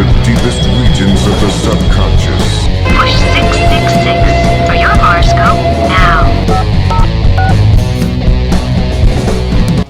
the deepest regions of the subconscious. Push 666 for your horoscope now.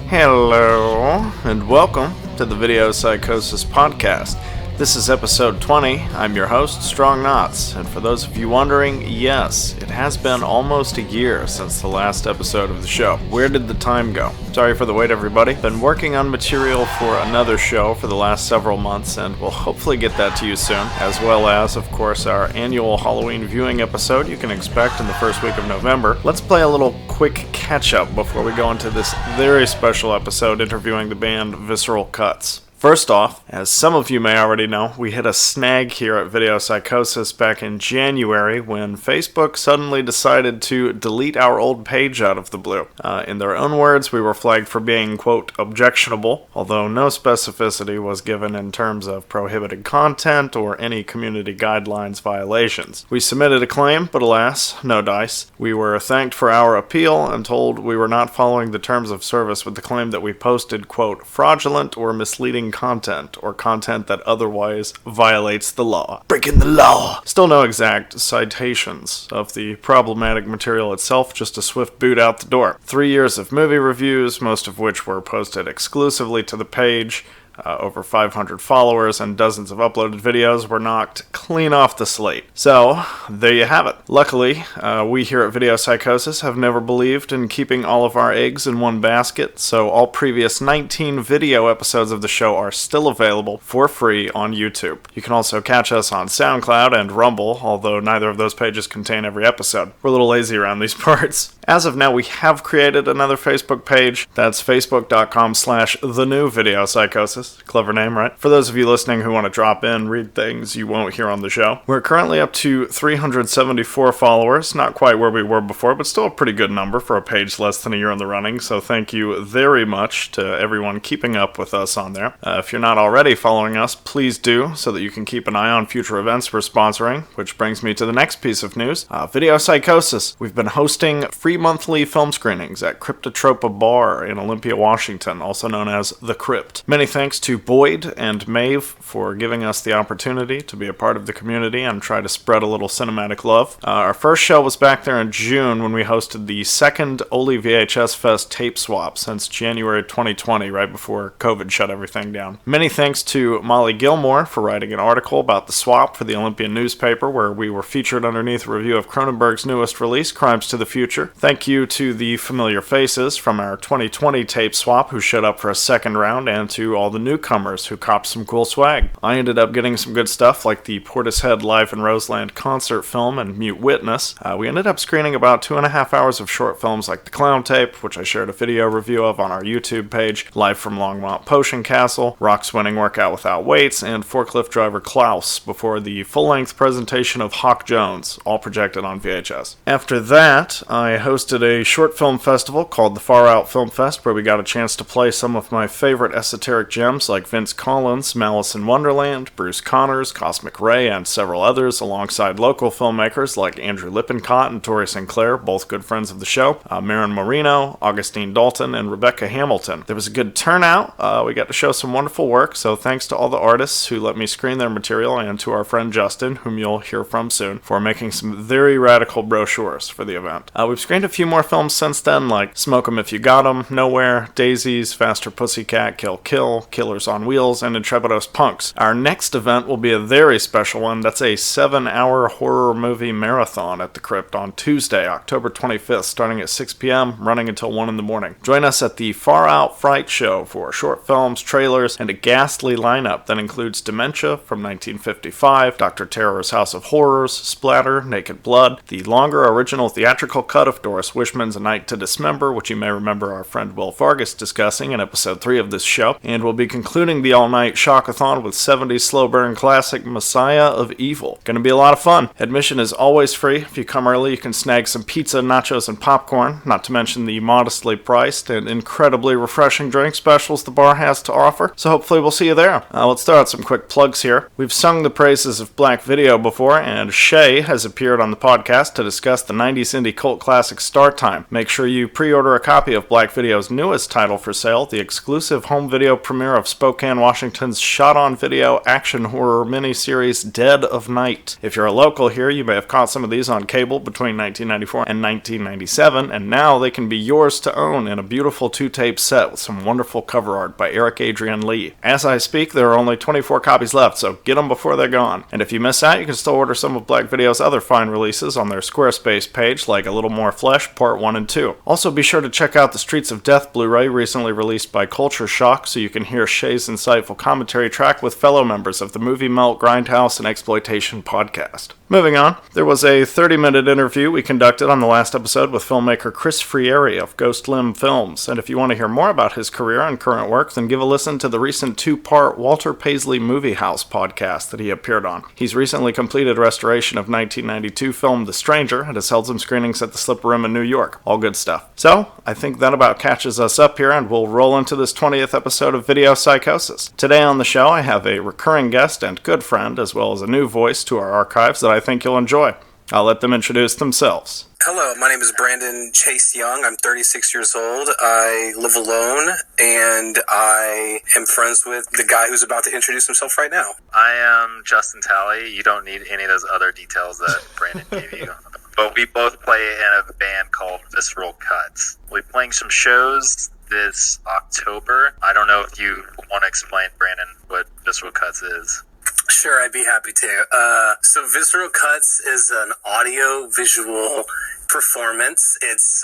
Hello, and welcome to the Video Psychosis podcast. This is episode 20. I'm your host, Strong Knotz, and for those of you wondering, yes, it has been almost a year since the last episode of the show. Where did the time go? Sorry for the wait, everybody. Been working on material for another show for the last several months, and we'll hopefully get that to you soon, as well as, of course, our annual Halloween viewing episode you can expect in the first week of November. Let's play a little quick catch-up before we go into this very special episode interviewing the band VISCERAL CUTS. First off, as some of you may already know, we hit a snag here at Video Psychosis back in January when Facebook suddenly decided to delete our old page out of the blue. In their own words, we were flagged for being, quote, objectionable, although no specificity was given in terms of prohibited content or any community guidelines violations. We submitted a claim, but alas, no dice. We were thanked for our appeal and told we were not following the terms of service with the claim that we posted, quote, fraudulent or misleading content, or content that otherwise violates the law. Breaking the law! Still no exact citations of the problematic material itself, just a swift boot out the door. 3 years of movie reviews, most of which were posted exclusively to the page. Over 500 followers and dozens of uploaded videos were knocked clean off the slate. So, there you have it. Luckily, we here at Video Psychosis have never believed in keeping all of our eggs in one basket, so all previous 19 video episodes of the show are still available for free on YouTube. You can also catch us on SoundCloud and Rumble, although neither of those pages contain every episode. We're a little lazy around these parts. As of now, we have created another Facebook page. That's facebook.com/thenewvideopsychosis. Clever name, right? For those of you listening who want to drop in, read things you won't hear on the show. We're currently up to 374 followers. Not quite where we were before, but still a pretty good number for a page less than a year in the running. So thank you very much to everyone keeping up with us on there. If you're not already following us, please do, so that you can keep an eye on future events we're sponsoring, which brings me to the next piece of news. Video Psychosis. We've been hosting free monthly film screenings at Cryptotropa Bar in Olympia, Washington, also known as The Crypt. Many thanks to Boyd and Maeve for giving us the opportunity to be a part of the community and try to spread a little cinematic love. Our first show was back there in June when we hosted the second Oli VHS Fest tape swap since January 2020, right before Coven shut everything down. Many thanks to Molly Gilmore for writing an article about the swap for the Olympian newspaper, where we were featured underneath a review of Cronenberg's newest release, Crimes to the Future. Thank you to the familiar faces from our 2020 tape swap who showed up for a second round, and to all the newcomers who copped some cool swag. I ended up getting some good stuff like the Portishead Live in Roseland concert film and Mute Witness. We ended up screening about 2.5 hours of short films like The Clown Tape, which I shared a video review of on our YouTube page, Live from Longmont Potion Castle, Rock's Winning Workout Without Weights, and Forklift Driver Klaus, before the full-length presentation of Hawk Jones, all projected on VHS. After that, I hosted a short film festival called the Far Out Film Fest, where we got a chance to play some of my favorite esoteric gems like Vince Collins, Malice in Wonderland, Bruce Connors, Cosmic Ray, and several others, alongside local filmmakers like Andrew Lippincott and Tori Sinclair, both good friends of the show, Marin Marino, Augustine Dalton, and Rebecca Hamilton. There was a good turnout. We got to show some wonderful work, so thanks to all the artists who let me screen their material, and to our friend Justin, whom you'll hear from soon, for making some very radical brochures for the event. We've screened a few more films since then, like Smoke 'Em If You Got 'Em, Nowhere, Daisies, Faster Pussycat, Kill Kill, Killers on Wheels, and Intrepidos Punks. Our next event will be a very special one. That's a 7-hour horror movie marathon at the Crypt on Tuesday, October 25th, starting at 6 p.m., running until 1 in the morning. Join us at the Far Out Fright Show for short films, trailers, and a ghastly lineup that includes Dementia from 1955, Dr. Terror's House of Horrors, Splatter, Naked Blood, the longer original theatrical cut of Doris Wishman's A Night to Dismember, which you may remember our friend Will Vargas discussing in episode 3 of this show, and we'll be concluding the all-night shockathon with 70s slow burn classic Messiah of Evil. Gonna be a lot of fun. Admission is always free. If you come early, you can snag some pizza, nachos, and popcorn, not to mention the modestly priced and incredibly refreshing drink specials the bar has to offer, so hopefully we'll see you there. Let's throw out some quick plugs here. We've sung the praises of Black Video before, and Shay has appeared on the podcast to discuss the 90s indie cult classic start time. Make sure you pre-order a copy of Black Video's newest title for sale, the exclusive home video premiere of Spokane, Washington's shot-on-video action horror miniseries Dead of Night. If you're a local here, you may have caught some of these on cable between 1994 and 1997, and now they can be yours to own in a beautiful 2-tape set with some wonderful cover art by Eric Adrian Lee. As I speak, there are only 24 copies left, so get them before they're gone. And if you miss out, you can still order some of Black Video's other fine releases on their Squarespace page, like A Little More Flesh, Part 1 and 2. Also, be sure to check out the Streets of Death Blu-ray, recently released by Culture Shock, so you can hear Shay's insightful commentary track with fellow members of the Movie Melt, Grindhouse, and Exploitation podcast. Moving on, there was a 30-minute interview we conducted on the last episode with filmmaker Chris Frieri of Ghost Limb Films, and if you want to hear more about his career and current work, then give a listen to the recent 2-part Walter Paisley Movie House podcast that he appeared on. He's recently completed restoration of 1992 film The Stranger and has held some screenings at the Slipper Rim in New York. All good stuff. So, I think that about catches us up here, and we'll roll into this 20th episode of Video Psychosis. Today on the show, I have a recurring guest and good friend, as well as a new voice to our archives that I think you'll enjoy. I'll let them introduce themselves. Hello, my name is Brandon Chase Young. I'm 36 years old. I live alone, and I am friends with the guy who's about to introduce himself right now. I am Justin Talley. You don't need any of those other details that Brandon gave you. But we both play in a band called Visceral Cuts. We'll be playing some shows this October. I don't know if you want to explain, Brandon, what Visceral Cuts is. Sure, I'd be happy to. So Visceral Cuts is an audio-visual performance.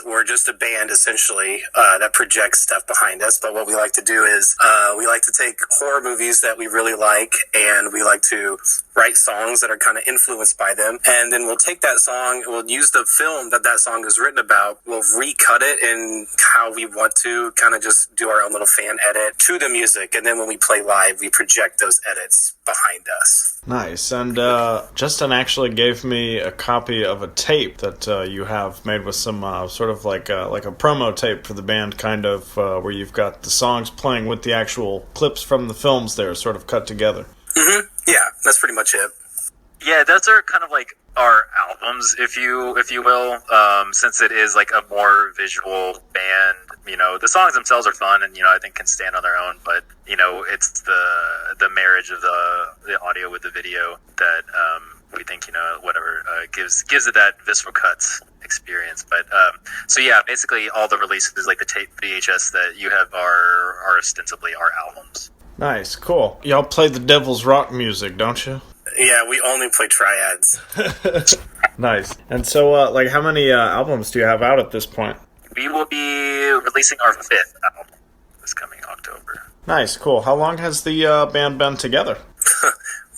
We're just a band, essentially, that projects stuff behind us. But what we like to do is we like to take horror movies that we really like, and we like to write songs that are kind of influenced by them. And then we'll take that song, we'll use the film that song is written about, we'll recut it in how we want to, kind of just do our own little fan edit to the music. And then when we play live, we project those edits behind us. Nice. And Justin actually gave me a copy of a tape that you have made with some sort of like a promo tape for the band, kind of, where you've got the songs playing with the actual clips from the films there, sort of cut together. Mm-hmm. Yeah, that's pretty much it. Yeah, those are kind of like our albums, if you will, since it is like a more visual band. You know, the songs themselves are fun and, I think can stand on their own, but, it's the marriage of the audio with the video that we think, gives it that Visceral Cuts experience. But, so yeah, basically all the releases, like the tape VHS that you have are ostensibly our albums. Nice, cool. Y'all play the Devil's Rock music, don't you? Yeah, we only play triads. Nice. And so, how many albums do you have out at this point? We will be releasing our 5th album this coming October. Nice, cool. How long has the band been together?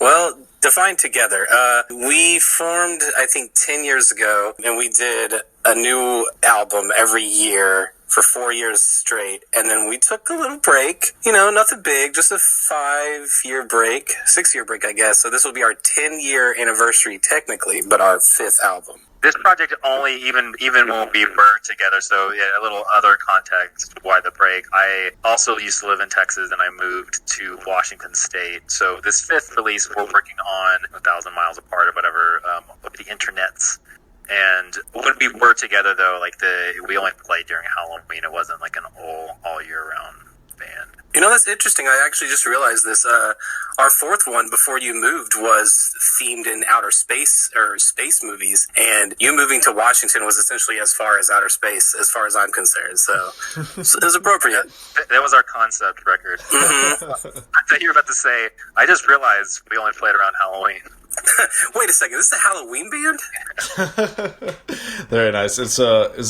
Well, define together. We formed, I think, 10 years ago, and we did a new album every year for 4 years straight, and then we took a little break, nothing big, just a 6-year break, I guess. So this will be our 10-year anniversary technically, but our 5th album. This project only even when we were together, so yeah, a little other context why the break. I also used to live in Texas and I moved to Washington State. So this 5th release we're working on 1,000 miles apart or whatever, with the internets. And when we were together though, we only played during Halloween. It wasn't like an all year round band. That's interesting. I actually just realized this. Our 4th one before you moved was themed in outer space or space movies, and you moving to Washington was essentially as far as outer space, as far as I'm concerned. So it was appropriate. That was our concept record. Mm-hmm. I thought you were about to say, I just realized we only played around Halloween. Wait a second, this is a Halloween band? Very nice. Is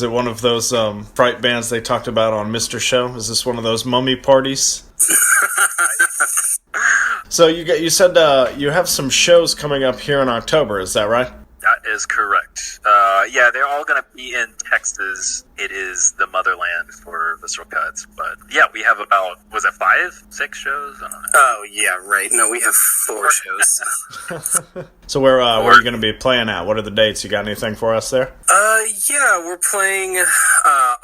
it one of those fright bands they talked about on Mr. Show? Is this one of those mummy parties? So you said you have some shows coming up here in October, is that right? That is correct. Yeah, they're all going to be in Texas. It is the motherland for Visceral Cuts. But yeah, we have about, 5, 6 shows? I don't know. Oh, yeah, right. No, we have 4 shows. So where are you going to be playing at? What are the dates? You got anything for us there? Yeah, we're playing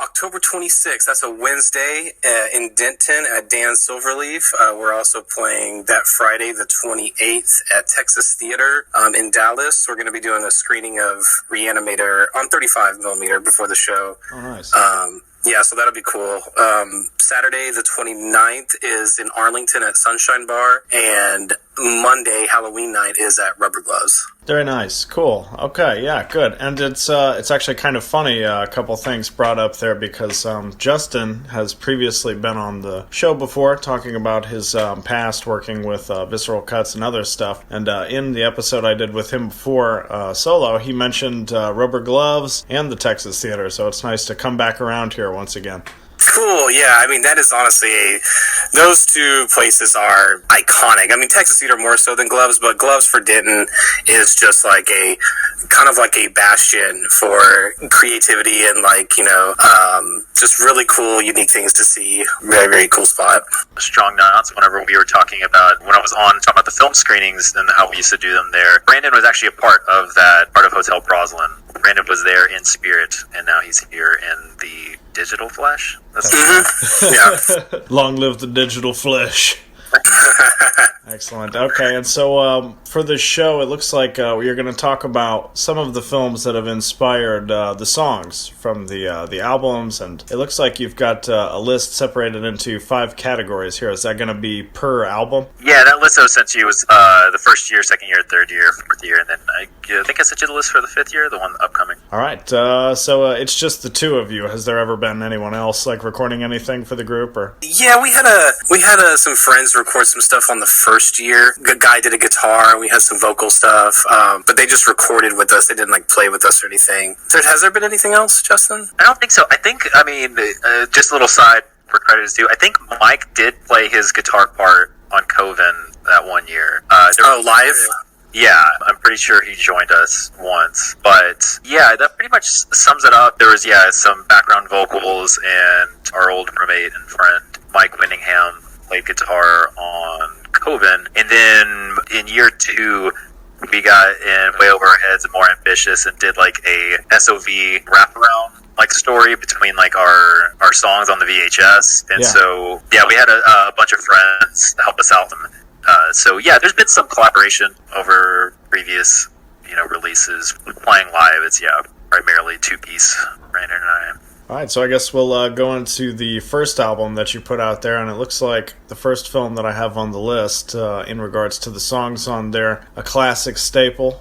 October 26th. That's a Wednesday in Denton at Dan Silverleaf. We're also playing that Friday, the 28th, at Texas Theater in Dallas. We're going to be doing a screening of Re-Animator there on 35 millimeter before the show. Oh, nice. Yeah, so that'll be cool. Saturday the 29th is in Arlington at Sunshine Bar, and Monday, Halloween night, is at Rubber Gloves. Very nice. Cool. Okay, yeah, good. And it's actually kind of funny, a couple things brought up there, because Justin has previously been on the show before talking about his past working with Visceral Cuts and other stuff. And in the episode I did with him before solo, he mentioned Rubber Gloves and the Texas Theater, so it's nice to come back around here once again. Cool, yeah. I mean, that is honestly, those two places are iconic. I mean, Texas Theater more so than Gloves, but Gloves for Denton is just like a, kind of like a bastion for creativity and like, you know, just really cool, unique things to see. Very, very cool spot. Strong Knotz, whenever we were talking about, when I was on, talking about the film screenings and how we used to do them there, Brandon was actually a part of that, part of Hotel Broslin. Brandon was there in spirit, and now he's here in the digital flesh. That's Yeah. Long live the digital flesh. Excellent. Okay, and so for this show, it looks like you're going to talk about some of the films that have inspired the songs from the albums, and it looks like you've got a list separated into 5 categories here. Is that going to be per album? Yeah, that list I sent you was the first year, second year, third year, fourth year, and then I think I sent you the list for the fifth year, the one upcoming. All right, so it's just the two of you. Has there ever been anyone else like recording anything for the group, or? Yeah, we had some friends record some stuff on the first year. A guy did a guitar. We had some vocal stuff, but they just recorded with us. They didn't like play with us or anything. So has there been anything else, Justin? I don't think so. I mean, just a little side for credit is due. I think Mike did play his guitar part on Coven that one year. Live? Yeah, I'm pretty sure he joined us once. But yeah, that pretty much sums it up. There was, some background vocals, and our old roommate and friend, Mike Winningham, played guitar on Coven. And then in year 2, we got in way over our heads and more ambitious and did like a SOV wraparound like story between like our songs on the VHS. And so we had a bunch of friends to help us out. There's been some collaboration over previous releases. Playing live, it's primarily 2-piece, Brandon and I. Alright, so I guess we'll go into the first album that you put out there, and it looks like the first film that I have on the list in regards to the songs on there, a classic staple,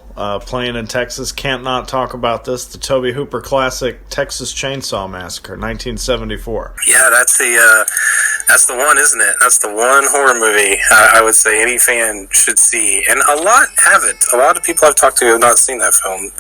playing in Texas, can't not talk about this, the Tobe Hooper classic Texas Chainsaw Massacre, 1974. Yeah, that's the one, isn't it? That's the one horror movie I would say any fan should see, and a lot haven't. A lot of people I've talked to have not seen that film,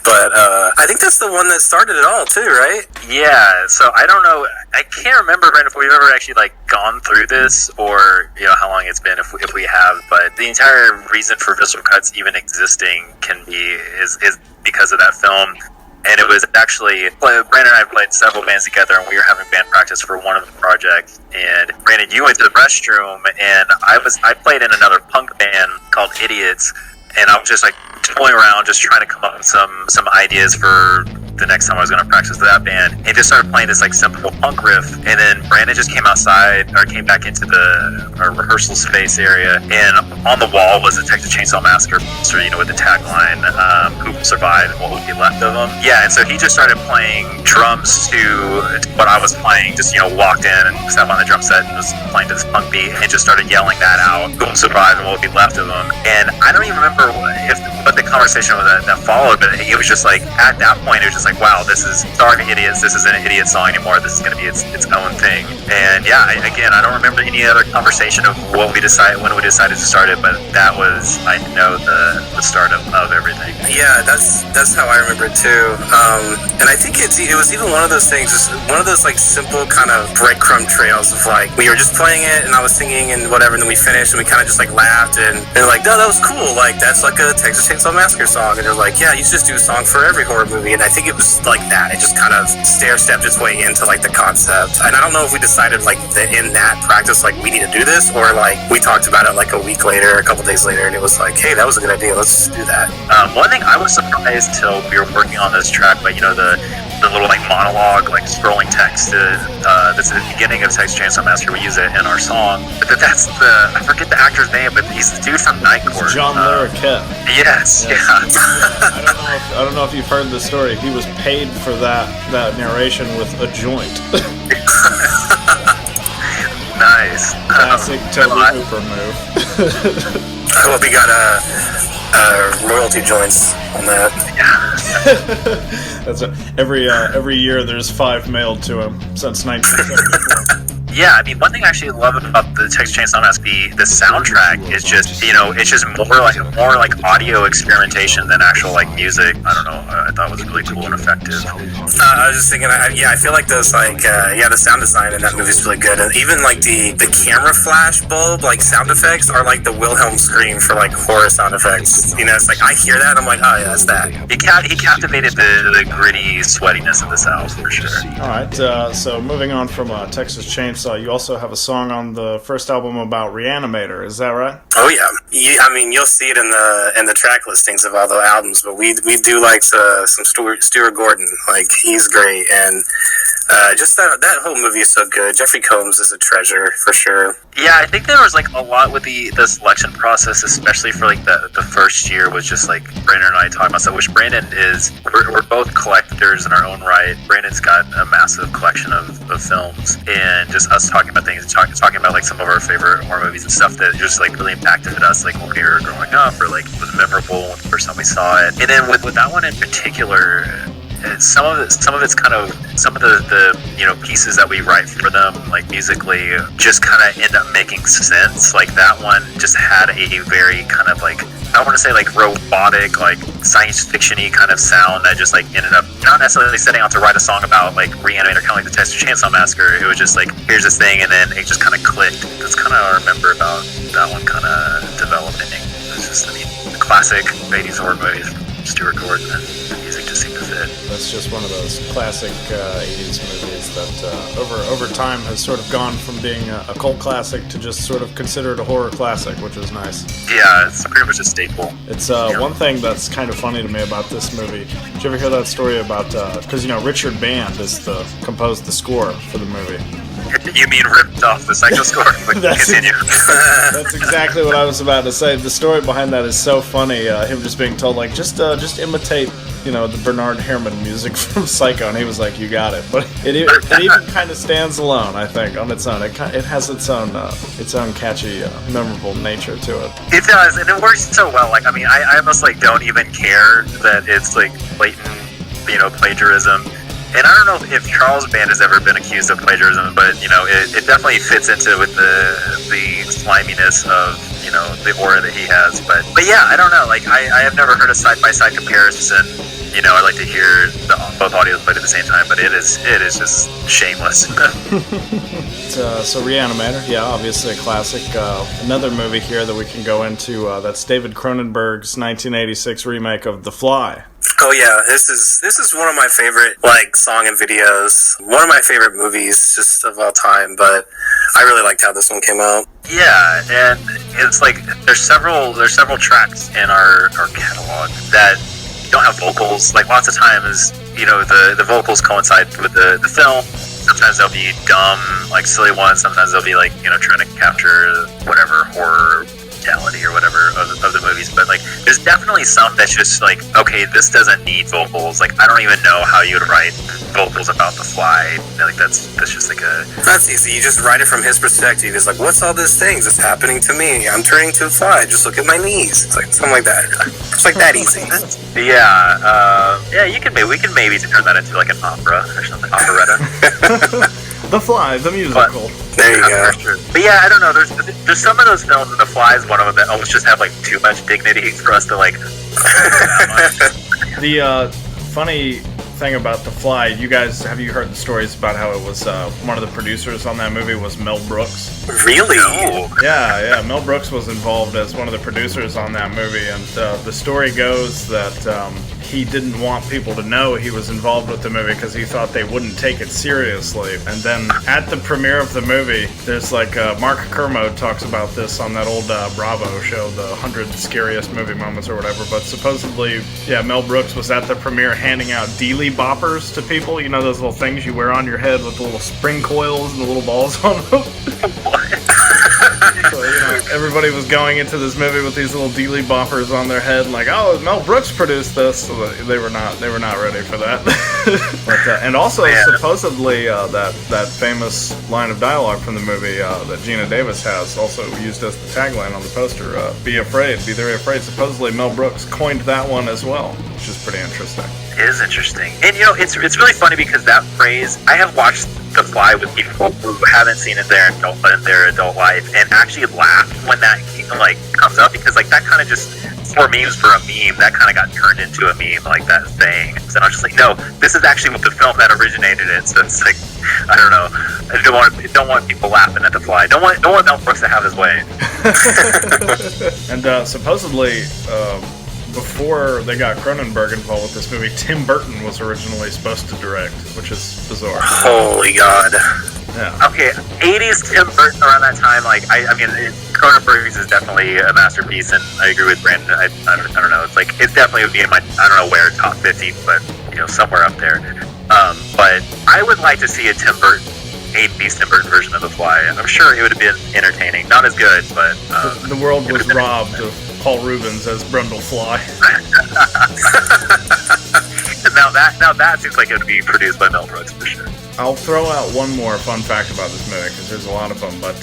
but I think that's the one that started it all too, right? Yeah, so I don't know. I can't remember, Brandon, if we've ever actually like gone through this, or how long it's been, if we have. But the entire reason for Visceral Cuts even existing is because of that film. And it was actually, Brandon and I played several bands together, and we were having band practice for one of the projects. And Brandon, you went to the restroom, and I played in another punk band called Idiots, and I was just like toying around, just trying to come up with some ideas for the next time I was going to practice with that band, and just started playing this like simple punk riff. And then Brandon just came came back into our rehearsal space area, and on the wall was the Texas Chainsaw Massacre poster, with the tagline, "Who will survive and what will be left of them?" Yeah, and so he just started playing drums to what I was playing. Just walked in and sat on the drum set and was playing to this punk beat, and just started yelling that out, "Who will survive and what will be left of them?" And I don't even remember what the conversation was that followed, but it was just like, at that point, it was just like, wow, this is Starving Idiots, this isn't an Idiot song anymore, this is going to be its own thing. And I don't remember any other conversation of when we decided to start it, but that was, I know, the start of everything. Yeah, that's how I remember it too. And I think it was even one of those things, just one of those like simple kind of breadcrumb trails of like, we were just playing it and I was singing and whatever, and then we finished and we kind of just like laughed, and they're like, no, that was cool, like that's like a Texas Chainsaw Massacre song. And they're like, yeah, you should just do a song for every horror movie. And I think it was like that. It just kind of stair-stepped its way into like the concept. And I don't know if we decided like in that practice, like we need to do this, or like we talked about it like a week later, a couple days later, and it was like, hey, that was a good idea, let's just do that. One thing I was surprised till we were working on this track, but the the little like monologue, like scrolling text that's at the beginning of Texas Chainsaw Massacre. We use it in our song. But that's I forget the actor's name, but he's the dude from Night Court. John Larroquette. Yes, yeah. I don't know if you've heard the story. He was paid for that narration with a joint. Nice. Classic Toby Hooper move. I hope he got royalty joints on that. That's every year there's 5 mailed to him since 1974. Yeah, I mean, one thing I actually love about the Texas Chainsaw Massacre, the soundtrack is just, it's just more like audio experimentation than actual like music. I don't know. I thought it was really cool and effective. I was just thinking, I feel like those the sound design in that movie is really good, and even like the camera flash bulb like sound effects are like the Wilhelm scream for like horror sound effects. It's like I hear that, I'm like, oh yeah, that's that. He captivated the gritty sweatiness of the South for sure. All right, so moving on from Texas Chainsaw. You also have a song on the first album about Re-Animator, is that right? Oh yeah, you'll see it in the track listings of all the albums, but we do like some Stuart Gordon, like he's great, and just that whole movie is so good. Jeffrey Combs is a treasure for sure. Yeah, I think there was like a lot with the selection process, especially for like the first year, was just like Brandon and I talking about stuff, which Brandon we're both collectors in our own right. Brandon's got a massive collection of films, and just us talking about things, talking about like some of our favorite horror movies and stuff that just like really impacted us, like when we were growing up, or like was memorable when the first time we saw it. And then with that one in particular, some of it's kind of some of the pieces that we write for them, like musically, just kind of end up making sense. Like that one just had a very kind of like, I don't want to say like robotic, like science fiction-y kind of sound that just like ended up not necessarily setting out to write a song about like Re-Animator, kind of like the Texas Chainsaw Massacre. It was just like, here's this thing, and then it just kind of clicked. That's kind of what I remember about that one kind of developing. It's just, the classic 80s horror movies from Stuart Gordon, and the music just seemed to fit. That's just one of those classic 80s movies that over time has sort of gone from being a cult classic to just sort of considered a horror classic, which is nice. Yeah, it's pretty much a staple. It's one thing that's kind of funny to me about this movie. Did you ever hear that story about, because Richard Band composed the score for the movie. You mean ripped off the Psycho score? Continue. That's exactly what I was about to say. The story behind that is so funny. Him just being told, like, just imitate, the Bernard Herrmann music from Psycho, and he was like, you got it. But it even kind of stands alone, I think, on its own. It has its own catchy, memorable nature to it. It does, and it works so well. Like, I mean, I almost like don't even care that it's like blatant, plagiarism. And I don't know if Charles Band has ever been accused of plagiarism, but it definitely fits into with the sliminess of the aura that he has. But yeah, I don't know. Like I have never heard a side-by-side comparison. I like to hear both audios played at the same time, but it is just shameless. So Re-Animator, yeah, obviously a classic. Another movie here that we can go into. That's David Cronenberg's 1986 remake of The Fly. Oh yeah, this is one of my favorite song and videos. One of my favorite movies just of all time, but I really liked how this one came out. Yeah, and it's like there's several tracks in our catalog that don't have vocals. Like lots of times, the vocals coincide with the film. Sometimes they'll be dumb, like silly ones. Sometimes they'll be like trying to capture whatever horror or whatever of the movies, but like there's definitely some that's just like, okay, this doesn't need vocals. Like I don't even know how you would write vocals about The Fly. Like that's just like that's easy. You just write it from his perspective. It's like, what's all these things that's happening to me? I'm turning to a fly. Just look at my knees. It's like something like that. It's like that easy. Yeah, we can maybe turn that into like an opera or something, operetta. The Fly, the musical. There you go. Sure. But yeah, I don't know. There's some of those films, and The Fly is one of them that almost just have like too much dignity for us to like. The funny thing about The Fly, have you heard the stories about how it was one of the producers on that movie was Mel Brooks? Really? No. Yeah. Mel Brooks was involved as one of the producers on that movie, and the story goes that he didn't want people to know he was involved with the movie because he thought they wouldn't take it seriously. And then at the premiere of the movie, there's like Mark Kermode talks about this on that old Bravo show, the 100 Scariest Movie Moments or whatever. But supposedly, Mel Brooks was at the premiere handing out dealie boppers to people. You know those little things you wear on your head with the little spring coils and the little balls on them? So, everybody was going into this movie with these little dealy boppers on their head, like, oh, Mel Brooks produced this. So they were not ready for that. But, and also, supposedly, that famous line of dialogue from the movie that Gina Davis has, also used as the tagline on the poster, be afraid, be very afraid. Supposedly, Mel Brooks coined that one as well, which is pretty interesting. It is interesting. And, it's really funny because that phrase, I have watched The Fly with people who haven't seen it in their adult life and actually laugh when that, comes up because, that kind of just, for memes for a meme, that kind of got turned into a meme, that thing. So I was just like, no, this is actually what the film that originated it. So it's like, I don't know. I don't want people laughing at The Fly. Don't want Mel Brooks to have his way. And supposedly, before they got Cronenberg involved with this movie, Tim Burton was originally supposed to direct, which is bizarre. Holy God. Yeah. Okay, 80s Tim Burton around that time, I mean, Cronenberg's is definitely a masterpiece, and I agree with Brandon. I don't know. It's definitely would be in my, I don't know where, top 50, but, somewhere up there. But I would like to see a Tim Burton, 80s Tim Burton version of The Fly. I'm sure it would have been entertaining. Not as good, but... the world was robbed of Paul Rubens as Brundlefly. now that seems like it would be produced by Mel Brooks for sure. I'll throw out one more fun fact about this movie because there's a lot of them. But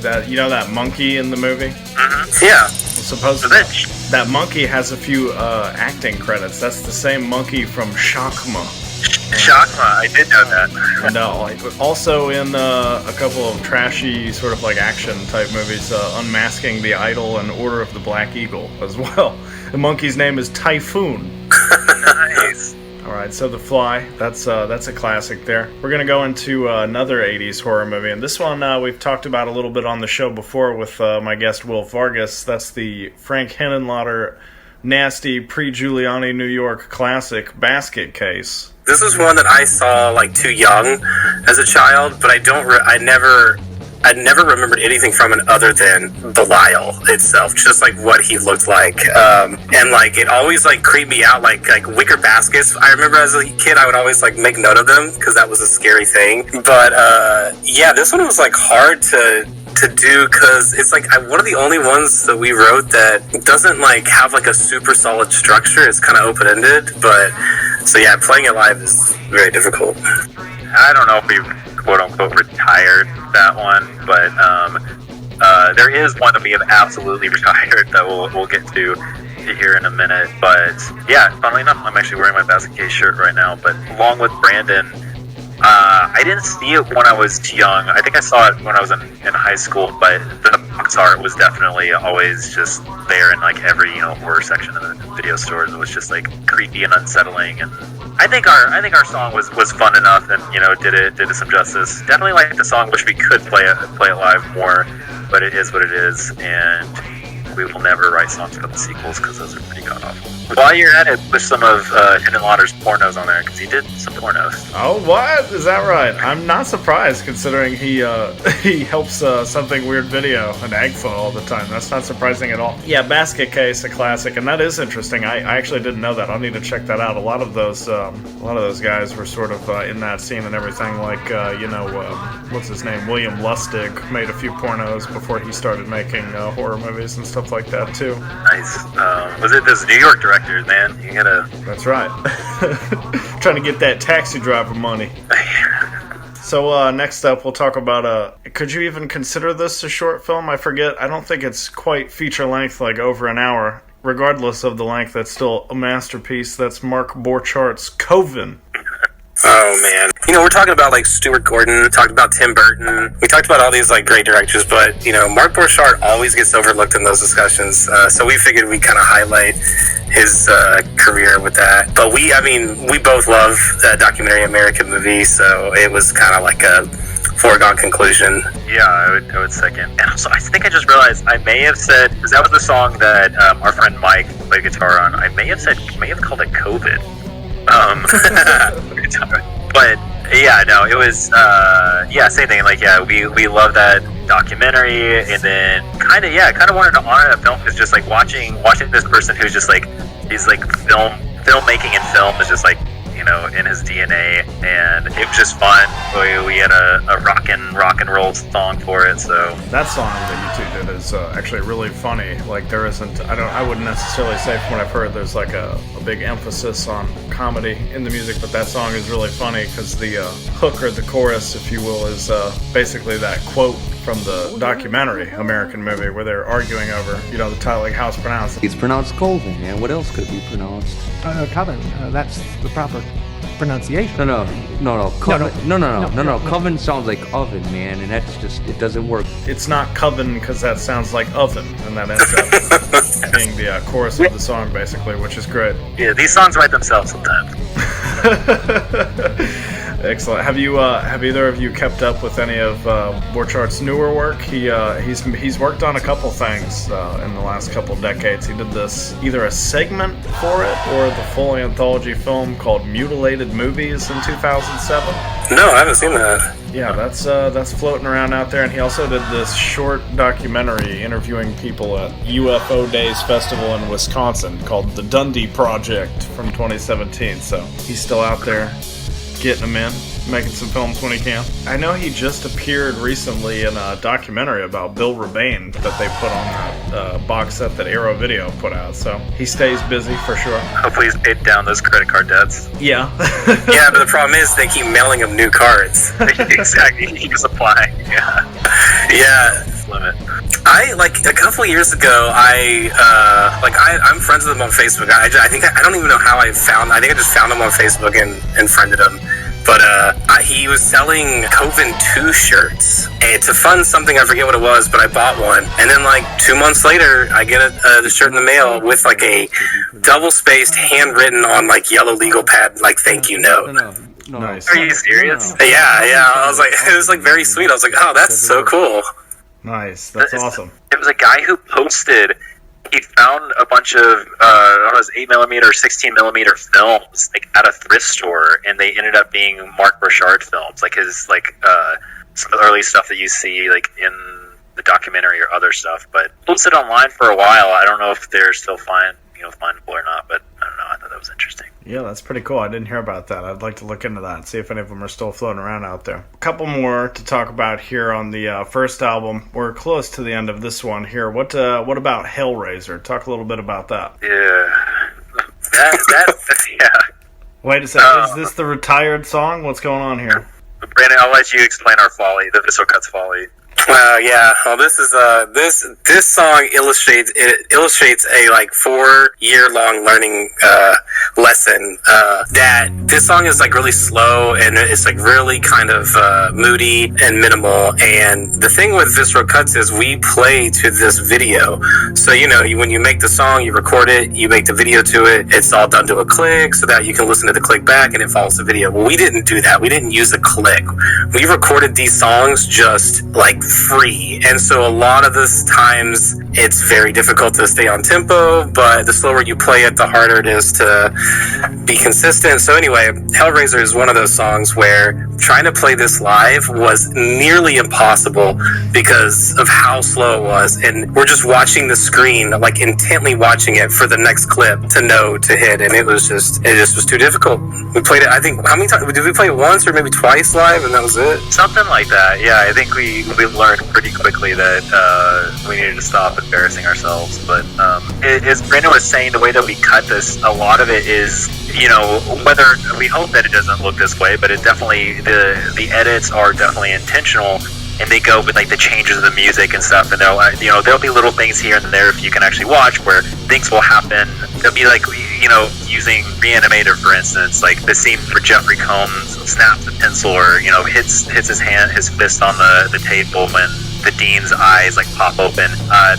that monkey in the movie? Mm-hmm. Yeah. Supposedly, that monkey has a few acting credits. That's the same monkey from Shakma. Shakma, I did know that. And also in a couple of trashy sort of action type movies, Unmasking the Idol and Order of the Black Eagle as well. The monkey's name is Typhoon. Nice. Alright, so The Fly, that's a classic there. We're going to go into another 80s horror movie, and this one we've talked about a little bit on the show before with my guest Will Vargas. That's the Frank Henenlotter nasty pre-Giuliani New York classic Basket Case. This is one that I saw too young as a child, but I never remembered anything from it other than Belial itself, just what he looked like. And it always creeped me out, like wicker baskets. I remember as a kid I would always make note of them because that was a scary thing. But yeah, this one was hard to do because it's one of the only ones that we wrote that doesn't have a super solid structure. It's kind of open-ended, but so yeah, playing it live is very difficult. I don't know if we quote-unquote retired that one, but there is one that we have absolutely retired that we'll get to here in a minute. But yeah, funnily enough, I'm actually wearing my Basket Case shirt right now, but along with Brandon, I didn't see it when I was too young. I think I saw it when I was in high school, but the box art was definitely always just there in every horror section of the video stores. It was just creepy and unsettling, and I think our song was fun enough, and did it some justice. Definitely like the song. Wish we could play it live more, but it is what it is, and we will never write songs for the sequels because those are pretty god awful. While you're at it, push some of Henenlotter's pornos on there because he did some pornos. Oh, what? Is that right? I'm not surprised considering he helps Something Weird Video and Agfa all the time. That's not surprising at all. Yeah, Basket Case, a classic, and that is interesting. I actually didn't know that. I'll need to check that out. A lot of those guys were sort of in that scene and everything. What's his name? William Lustig made a few pornos before he started making horror movies and stuff like that too. Nice. Was it those New York directors, man? You gotta... That's right. Trying to get that taxi driver money. So next up, we'll talk about, could you even consider this a short film? I forget. I don't think it's quite feature length, over an hour. Regardless of the length, that's still a masterpiece. That's Mark Borchardt's Coven. Oh man, we're talking about Stuart Gordon, talked about Tim Burton, we talked about all these great directors, but Mark Borchardt always gets overlooked in those discussions. So we figured we'd kind of highlight his career with that. But we both love documentary American movies, so it was kind of a foregone conclusion. Yeah, I would second. And also, I think I just realized I may have said, because that was the song that our friend Mike played guitar on. I may have called it Coven. But yeah, no, it was same thing. We love that documentary, and then kind of wanted to honor that film because just watching this person who's just he's filmmaking and film is just in his DNA, and it was just fun. We had a rock and roll song for it. So that song that you two did is actually really funny. Like there isn't, I wouldn't necessarily say from what I've heard, there's like a big emphasis on comedy in the music, but that song is really funny because the hook or the chorus, if you will, is basically that quote from the documentary American Movie where they're arguing over, the title, like how it's pronounced. It's pronounced Coven, man. What else could it be pronounced? Coven. That's the proper pronunciation. No. Coven. No. Coven sounds like oven, man, and that's just, it doesn't work. It's not Coven because that sounds like oven, and that ends up being the chorus of the song, basically, which is great. Yeah, these songs write themselves sometimes. Excellent. Have either of you kept up with any of Borchardt's newer work? He's worked on a couple things in the last couple decades. He did this either a segment for it or the full anthology film called Mutilated Movies in 2007. No, I haven't seen that. Yeah, that's floating around out there, and he also did this short documentary interviewing people at UFO Days Festival in Wisconsin called The Dundee Project from 2017. So he's still out there getting them in, making some films when he can. I know he just appeared recently in a documentary about Bill Rebane that they put on that box set that Arrow Video put out, so he stays busy for sure. Hopefully he's paid down those credit card debts. Yeah. Yeah, but the problem is they keep mailing him new cards. Exactly, he keeps applying. Yeah. Limit. A couple of years ago, I'm friends with him on Facebook. I don't even know how I just found him on Facebook and friended him. But he was selling Coven 2 shirts and to fund something, I forget what it was, but I bought one. And then 2 months later, I get the shirt in the mail with a double-spaced, handwritten on yellow legal pad, thank you note. No. Nice. Are you serious? Yeah. I was it was very sweet. I was like, oh, that's so cool. Nice. That's awesome. It was a guy who posted. He found a bunch of 8mm, 16mm films at a thrift store, and they ended up being Mark Burchard films, his some of the early stuff that you see in the documentary or other stuff. But posted online for a while. I don't know if they're still findable or not, but I don't know. I thought that was interesting. Yeah, that's pretty cool. I didn't hear about that. I'd like to look into that and see if any of them are still floating around out there. A couple more to talk about here on the first album. We're close to the end of this one here. What about Hellraiser? Talk a little bit about that. Yeah. That yeah. Wait a second. Is this the retired song? What's going on here? Brandon, I'll let you explain our folly, the Visceral Cuts folly. Yeah. Well, this is this song illustrates a 4-year-long learning lesson. That this song is really slow and it's really kind of moody and minimal. And the thing with Visceral Cuts is we play to this video. So when you make the song, you record it, you make the video to it. It's all done to a click so that you can listen to the click back and it follows the video. Well, we didn't do that. We didn't use a click. We recorded these songs just free, and so a lot of the times it's very difficult to stay on tempo, but the slower you play it, the harder it is to be consistent. So anyway, Hellraiser is one of those songs where trying to play this live was nearly impossible because of how slow it was, and we're just watching the screen, intently watching it for the next clip to hit, and it just was too difficult. We played it, I think, how many times did we play it? Once or maybe twice live, and that was it? Something like that. Yeah, I think we learned pretty quickly that we needed to stop embarrassing ourselves. But as Brandon was saying, the way that we cut this, a lot of it is, whether we hope that it doesn't look this way, but it definitely, the edits are definitely intentional, and they go with the changes of the music and stuff, and there'll be little things here and there if you can actually watch where things will happen. They'll be using Re-Animator, for instance, the scene where Jeffrey Combs snaps a pencil or hits his fist on the table when the Dean's eyes pop open.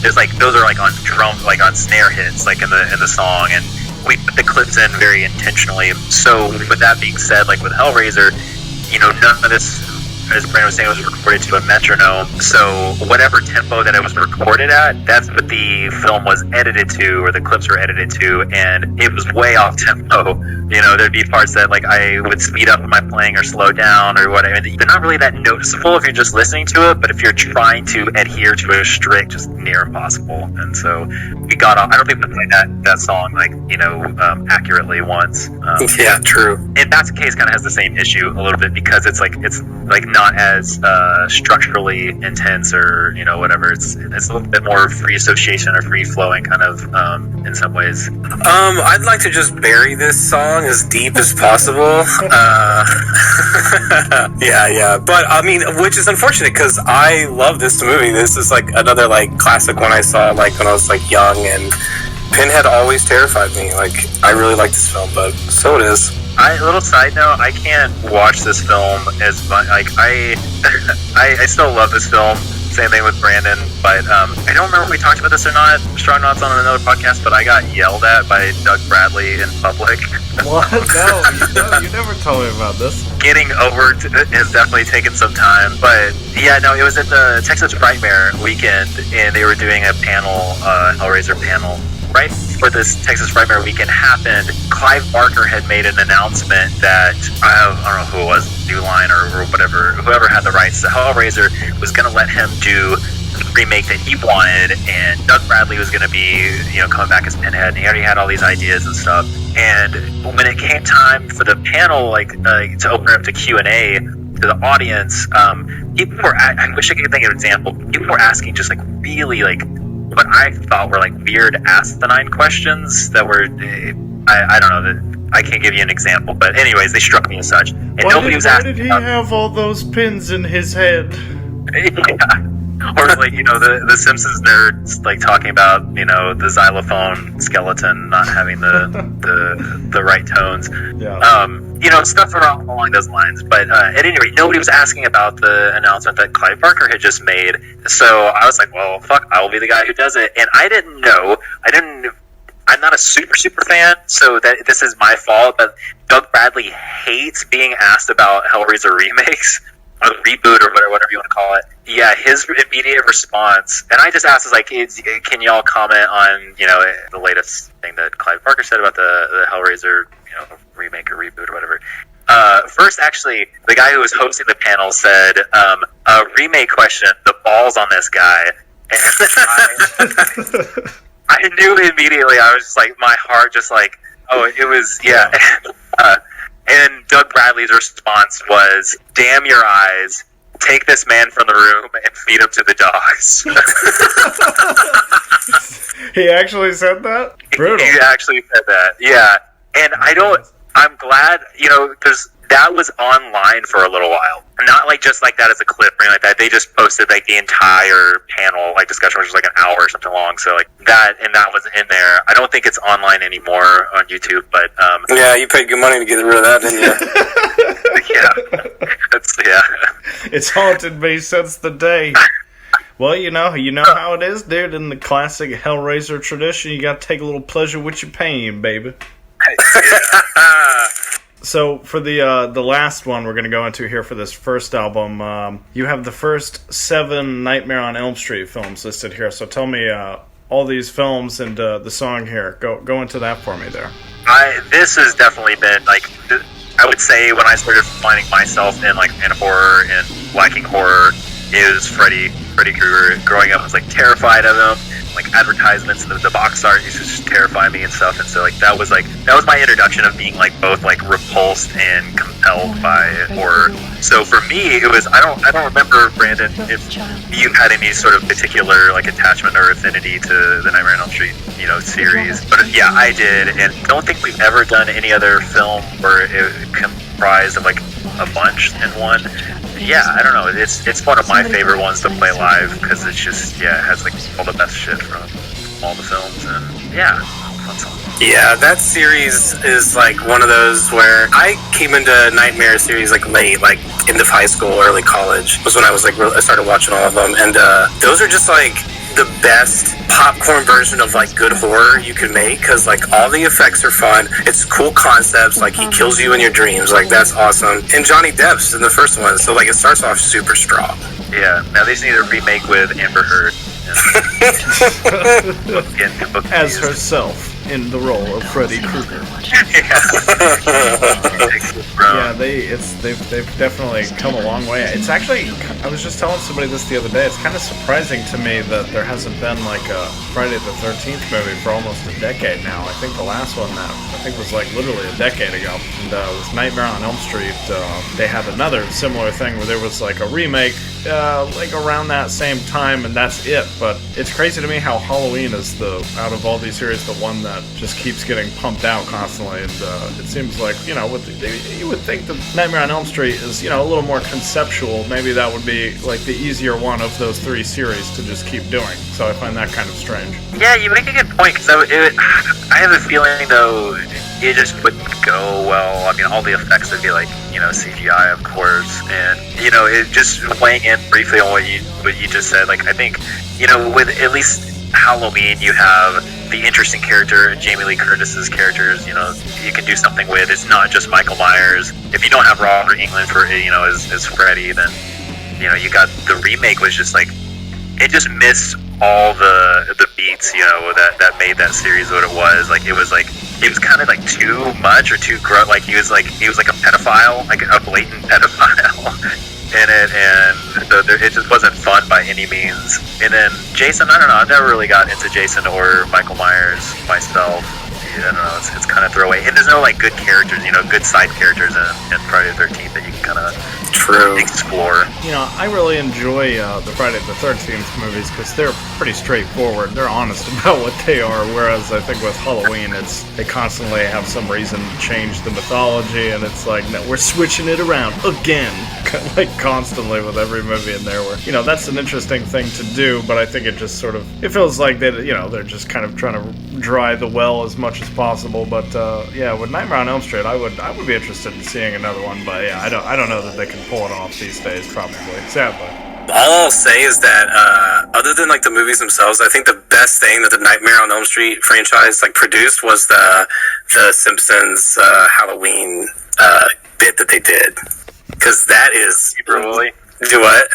There's those are on drum, on snare hits in the song, and we put the clips in very intentionally. So with that being said, with Hellraiser, none of this as Brandon was saying, it was recorded to a metronome. So whatever tempo that it was recorded at, that's what the film was edited to, or the clips were edited to, and it was way off tempo. You know, there'd be parts that like I would speed up when I'm playing or slow down or whatever. They're not really that noticeable if you're just listening to it, but if you're trying to adhere to a strict, just near impossible. And so we got off. I don't think we played that song like, you know, accurately once. Yeah, true. And That's the Case kind of has the same issue a little bit, because it's like not as structurally intense, or, you know, whatever. It's a little bit more free association or free flowing kind of in some ways. I'd like to just bury this song as deep as possible. Yeah. But I mean, which is unfortunate because I love this movie. This is like another like classic one I saw like when I was like young, and Pinhead always terrified me. Like, I really like this film, but so it is. Little side note, I can't watch this film as much. Like, I still love this film. Same thing with Brandon, but I don't remember if we talked about this or not. Strong Knotz on another podcast, but I got yelled at by Doug Bradley in public. What? No, you never told me about this. Getting over has definitely taken some time, but yeah, no, it was at the Texas Frightmare weekend, and they were doing a panel, Hellraiser panel. Right before this Texas Frightmare weekend happened, Clive Barker had made an announcement that, I don't know who it was, New Line or whatever, whoever had the rights to Hellraiser was going to let him do the remake that he wanted, and Doug Bradley was going to be, you know, coming back as Pinhead, and he already had all these ideas and stuff. And when it came time for the panel, like to open it up to Q&A to the audience, people were, I wish I could think of an example, people were asking just like really like what I thought were like weird asinine questions that were, I don't know, that I can't give you an example, but anyways, they struck me as such. And nobody was asking. Why did he have all those pins in his head? Yeah. Or like, you know, the Simpsons nerds like talking about, you know, the xylophone skeleton not having the right tones. Yeah. You know, stuff along those lines. But at any rate, nobody was asking about the announcement that Clive Barker had just made. So I was like, well, fuck, I will be the guy who does it. And I didn't know. I'm not a super fan, so that this is my fault. But Doug Bradley hates being asked about Hellraiser remakes. Or the reboot, or whatever you want to call it. Yeah, his immediate response, and I just asked, like, can y'all comment on, you know, the latest thing that Clive Barker said about the Hellraiser, you know, remake or reboot or whatever. First, actually, the guy who was hosting the panel said, a remake question, the balls on this guy. And I knew immediately, I was just like, my heart just like, oh, it was, yeah. And Doug Bradley's response was, damn your eyes, take this man from the room and feed him to the dogs. He actually said that? Brutal. He actually said that, yeah. And I'm glad, you know, because that was online for a little while. Not like just like that as a clip or anything like that. They just posted like the entire panel, like discussion, which was like an hour or something long. So like that was in there. I don't think it's online anymore on YouTube, but yeah, you paid good money to get rid of that, didn't you? yeah. It's haunted me since the day. Well, you know how it is, dude. In the classic Hellraiser tradition, you gotta take a little pleasure with your pain, baby. Yeah. So for the last one we're going to go into here for this first album, you have the first 7 Nightmare on Elm Street films listed here. So tell me all these films and the song here. Go into that for me there. This has definitely been like, I would say when I started finding myself in horror and liking horror, is Freddy Krueger. Growing up, I was like terrified of him. Like advertisements and the box art used to just terrify me and stuff, and so like that was my introduction of being like both like repulsed and compelled by horror. So for me, it was I don't remember, Brandon, if you had any sort of particular like attachment or affinity to the Nightmare on Elm Street, you know, series, but yeah, I did, and don't think we've ever done any other film where it comprised of like a bunch in one. Yeah, I don't know. It's one of my favorite ones to play live because it's just, yeah, it has like all the best shit from all the films, and yeah, fun song. Yeah, that series is like one of those where I came into Nightmare series like late, like end of high school, early college was when I was like I started watching all of them, and those are just like the best popcorn version of like good horror you can make, because like all the effects are fun. It's cool concepts. Like he kills you in your dreams. Like that's awesome. And Johnny Depp's in the first one, so like it starts off super strong. Yeah. Now they just need a remake with Amber Heard. As herself in the role of Freddy Krueger. Yeah, they've definitely come a long way. It's actually, I was just telling somebody this the other day, it's kind of surprising to me that there hasn't been like a Friday the 13th movie for almost a decade now. I think the last one was like literally a decade ago. And with Nightmare on Elm Street, they had another similar thing where there was like a remake like around that same time, and that's it. But it's crazy to me how Halloween is out of all these series, the one that just keeps getting pumped out constantly. And it seems like, you would think the Nightmare on Elm Street is, a little more conceptual. Maybe that would be like the easier one of those three series to just keep doing. So I find that kind of strange. Yeah, you make a good point, because I have a feeling, though, it just wouldn't go well. I mean, all the effects would be like, CGI, of course, and, it just weighing in briefly on what you just said, like, I think, with at least Halloween, you have the interesting character, Jamie Lee Curtis's characters, you can do something with. It's not just Michael Myers. If you don't have Robert Englund for, as Freddy, then, you got the remake was just like, it just missed all the beats, that made that series what it was. Like, it was kind of like too much or too gross. Like, he was like a pedophile, like a blatant pedophile. In it, and so it just wasn't fun by any means. And then Jason, I don't know, I've never really got into Jason or Michael Myers myself. I don't know, it's kind of throwaway. And there's no like good characters, good side characters in Friday the 13th that you can kind of explore. I really enjoy the Friday the 13th movies because they're pretty straightforward. They're honest about what they are, whereas I think with Halloween, they constantly have some reason to change the mythology, and it's like, no, we're switching it around again, like constantly with every movie in there. Where that's an interesting thing to do, but I think it just sort of feels like they're just kind of trying to dry the well as much as possible. But with Nightmare on Elm Street, I would be interested in seeing another one, but yeah, I don't know that they can pull it off these days, probably, sadly. All I'll say is that other than like the movies themselves, I think the best thing that the Nightmare on Elm Street franchise like produced was the Simpsons Halloween bit that they did, because that is Willie. Do what?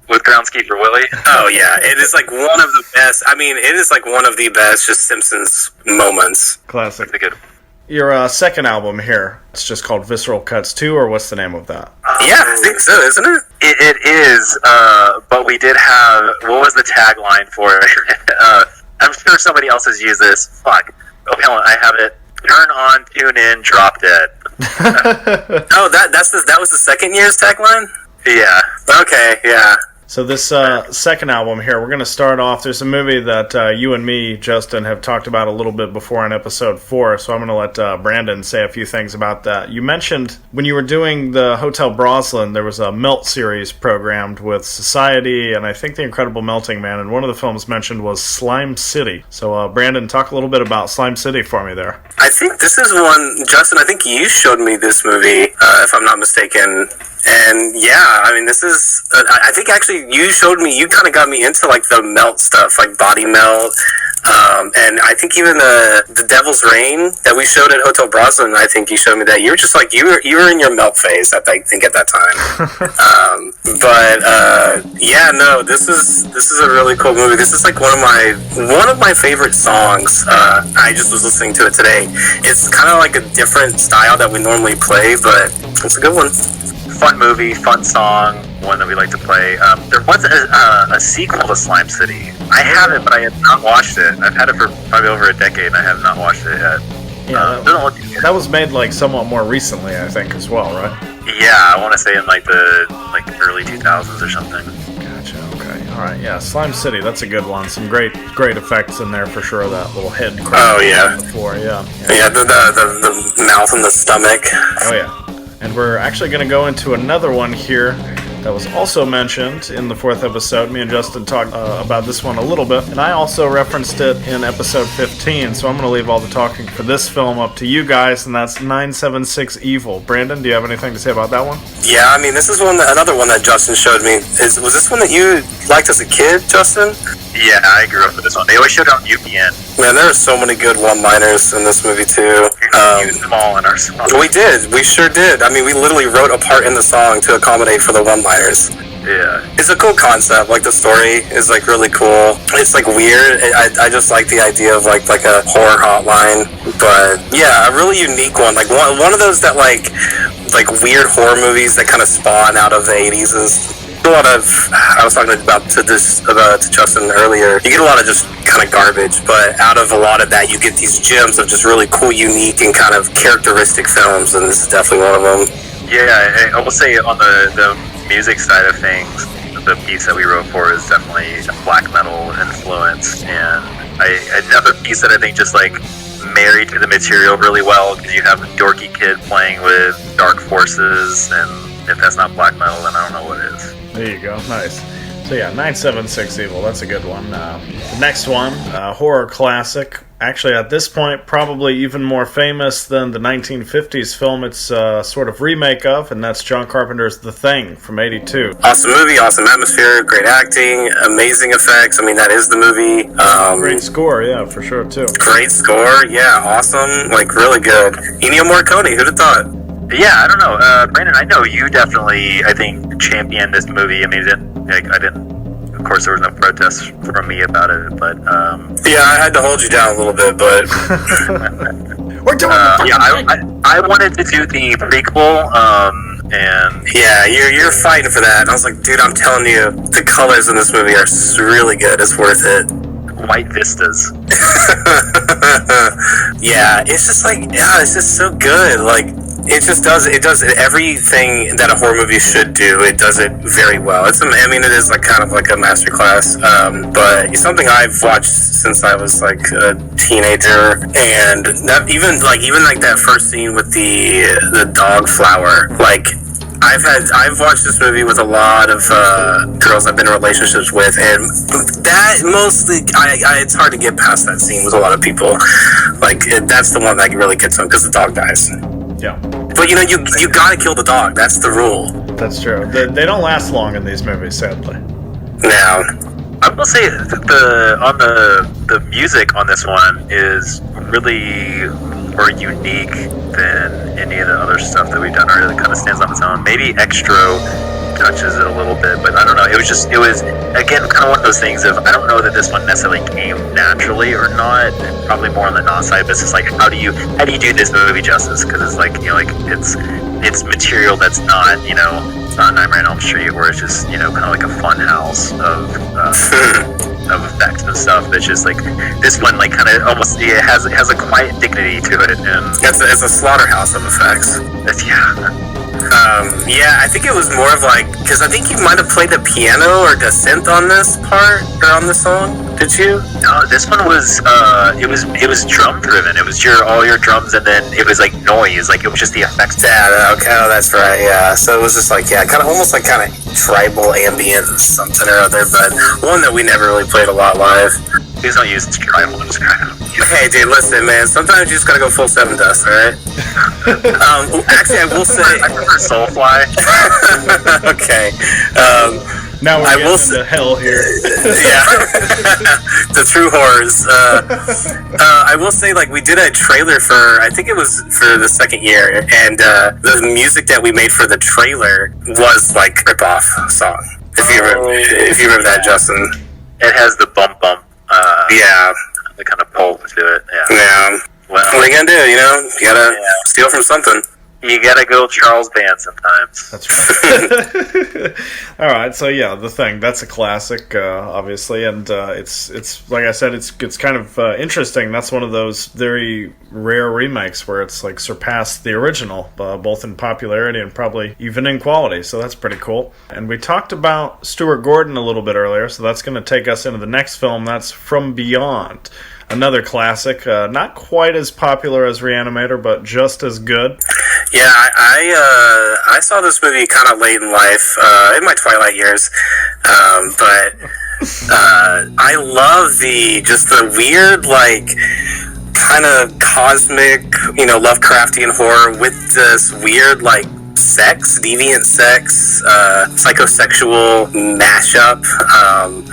With Groundskeeper Willie? Oh yeah, it is like one of the best. I mean, it is like one of the best just Simpsons moments. Classic. That's a good. Your second album here, it's just called Visceral Cuts 2, or what's the name of that? Yeah, I think so, isn't it? It is, but we did have, what was the tagline for it? I'm sure somebody else has used this. Fuck. Oh, hell, I have it. Turn on, tune in, drop dead. Oh, that was the second year's tagline? Yeah. Okay, yeah. So this second album here, we're going to start off. There's a movie that you and me, Justin, have talked about a little bit before in episode 4, so I'm going to let Brandon say a few things about that. You mentioned when you were doing the Hotel Broslin, there was a Melt series programmed with Society and I think The Incredible Melting Man, and one of the films mentioned was Slime City. So Brandon, talk a little bit about Slime City for me there. I think this is one, Justin, I think you showed me this movie, if I'm not mistaken. And yeah, I mean, this is, I think actually you kind of got me into like the melt stuff, like body melt. And I think even the Devil's Reign that we showed at Hotel Broslin, I think you showed me that. You were just like, you were in your melt phase, I think at that time. Yeah, no, this is a really cool movie. This is like one of my favorite songs. I just was listening to it today. It's kind of like a different style that we normally play, but it's a good one. Fun movie, fun song, one that we like to play. There was a sequel to Slime City. I have it, but I have not watched it. I've had it for probably over a decade, and I have not watched it yet. Yeah, that was made like somewhat more recently, I think, as well, right? Yeah, I want to say in like the early 2000s or something. Gotcha. Okay. All right. Yeah, Slime City. That's a good one. Some great effects in there for sure. That little head crack on the floor. Yeah. Yeah. The mouth and the stomach. Oh yeah. And we're actually going to go into another one here that was also mentioned in the 4th episode. Me and Justin talked about this one a little bit, and I also referenced it in episode 15, so I'm going to leave all the talking for this film up to you guys, and that's 976 Evil. Brandon, do you have anything to say about that one? Yeah, I mean, this is another one that Justin showed me. Was this one that you liked as a kid, Justin? Yeah, I grew up with this one. They always showed it on UPN. Man, there are so many good one-liners in this movie too. We used them all in our song. We did. We sure did. I mean, we literally wrote a part in the song to accommodate for the one-liners. Yeah. It's a cool concept. Like, the story is like really cool. It's like weird. I just like the idea of like a horror hotline. But yeah, a really unique one. Like one of those that like weird horror movies that kind of spawn out of the 80s is a lot of. I was talking about to Justin earlier. You get a lot of just kind of garbage, but out of a lot of that, you get these gems of just really cool, unique, and kind of characteristic films. And this is definitely one of them. Yeah, I will say on the music side of things, the piece that we wrote for is definitely a black metal influence, and another piece that I think just like married to the material really well, because you have a dorky kid playing with dark forces, and if that's not black metal, then I don't know what is. There you go. Nice. So yeah, 976 Evil. That's a good one. The next one, horror classic. Actually, at this point, probably even more famous than the 1950s film it's sort of remake of, and that's John Carpenter's The Thing from '82. Awesome movie, awesome atmosphere, great acting, amazing effects. I mean, that is the movie. Great score, yeah, for sure, too. Great score, yeah, awesome, like really good. Ennio Morricone, who'd have thought? Yeah, I don't know, Brandon. I know you definitely, I think, championed this movie. I mean, I didn't. Of course, there was no protests from me about it, but yeah, I had to hold you down a little bit, but We're doing yeah, I wanted to do the prequel, and yeah, you're fighting for that. And I was like, dude, I'm telling you, the colors in this movie are really good. It's worth it. White Vistas. Yeah, it's just like, yeah, it's just so good. Like, it does everything that a horror movie should do. It does it very well. It is like kind of like a masterclass. But it's something I've watched since I was like a teenager, and even that first scene with the dog flower, like. I've watched this movie with a lot of girls I've been in relationships with, and that mostly it's hard to get past that scene with a lot of people. Like, that's the one that really gets them, because the dog dies. Yeah. But you gotta kill the dog. That's the rule. That's true. They don't last long in these movies, sadly. Now, I will say the music on this one is really more unique than any of the other stuff that we've done, or it kind of stands on its own. Maybe Xtro touches it a little bit, but I don't know. It was again kind of one of those things of, I don't know that this one necessarily came naturally or not. Probably more on the not side, but it's just like, how do you do this movie justice? Because it's like, it's material that's not, it's not Nightmare on Elm Street, where it's just, kind of like a fun house of effects and stuff. That's just like, this one, like, kind of almost, it has a quiet dignity to it, and it's a slaughterhouse of effects. Yeah, I think it was more of like, because I think you might have played the piano or the synth on this part, or on the song. Did you? No, this one was it was drum driven. It was all your drums, and then it was like noise, like it was just the effects. Yeah, okay, that's right. Yeah, so it was just like, yeah, kind of almost like kind of tribal ambient something or other, but one that we never really played a lot live. Please don't use tribal. Just Hey, dude, listen, man. Sometimes you just gotta go full Seven Dust, all right? Actually, I will say, I prefer Soulfly. Okay. Now we're getting into hell here. Yeah, the true horrors. I will say, like, we did a trailer for, I think it was for the second year, and the music that we made for the trailer was like a rip-off song. If you remember that, Justin. It has the bump. Yeah. The kind of pull to it. Yeah. Yeah. Well, what are you gonna do? You gotta steal from something. You gotta go Charles Band sometimes. That's right. All right, so yeah, The Thing, that's a classic, obviously, and it's like I said, it's kind of interesting. That's one of those very rare remakes where it's like surpassed the original, both in popularity and probably even in quality. So that's pretty cool. And we talked about Stuart Gordon a little bit earlier, so that's going to take us into the next film. That's From Beyond. Another classic, not quite as popular as Re-Animator, but just as good. Yeah, I saw this movie kind of late in life, in my twilight years, but I love the weird, like, kind of cosmic, Lovecraftian horror with this weird, like, sex, deviant sex, psychosexual mashup.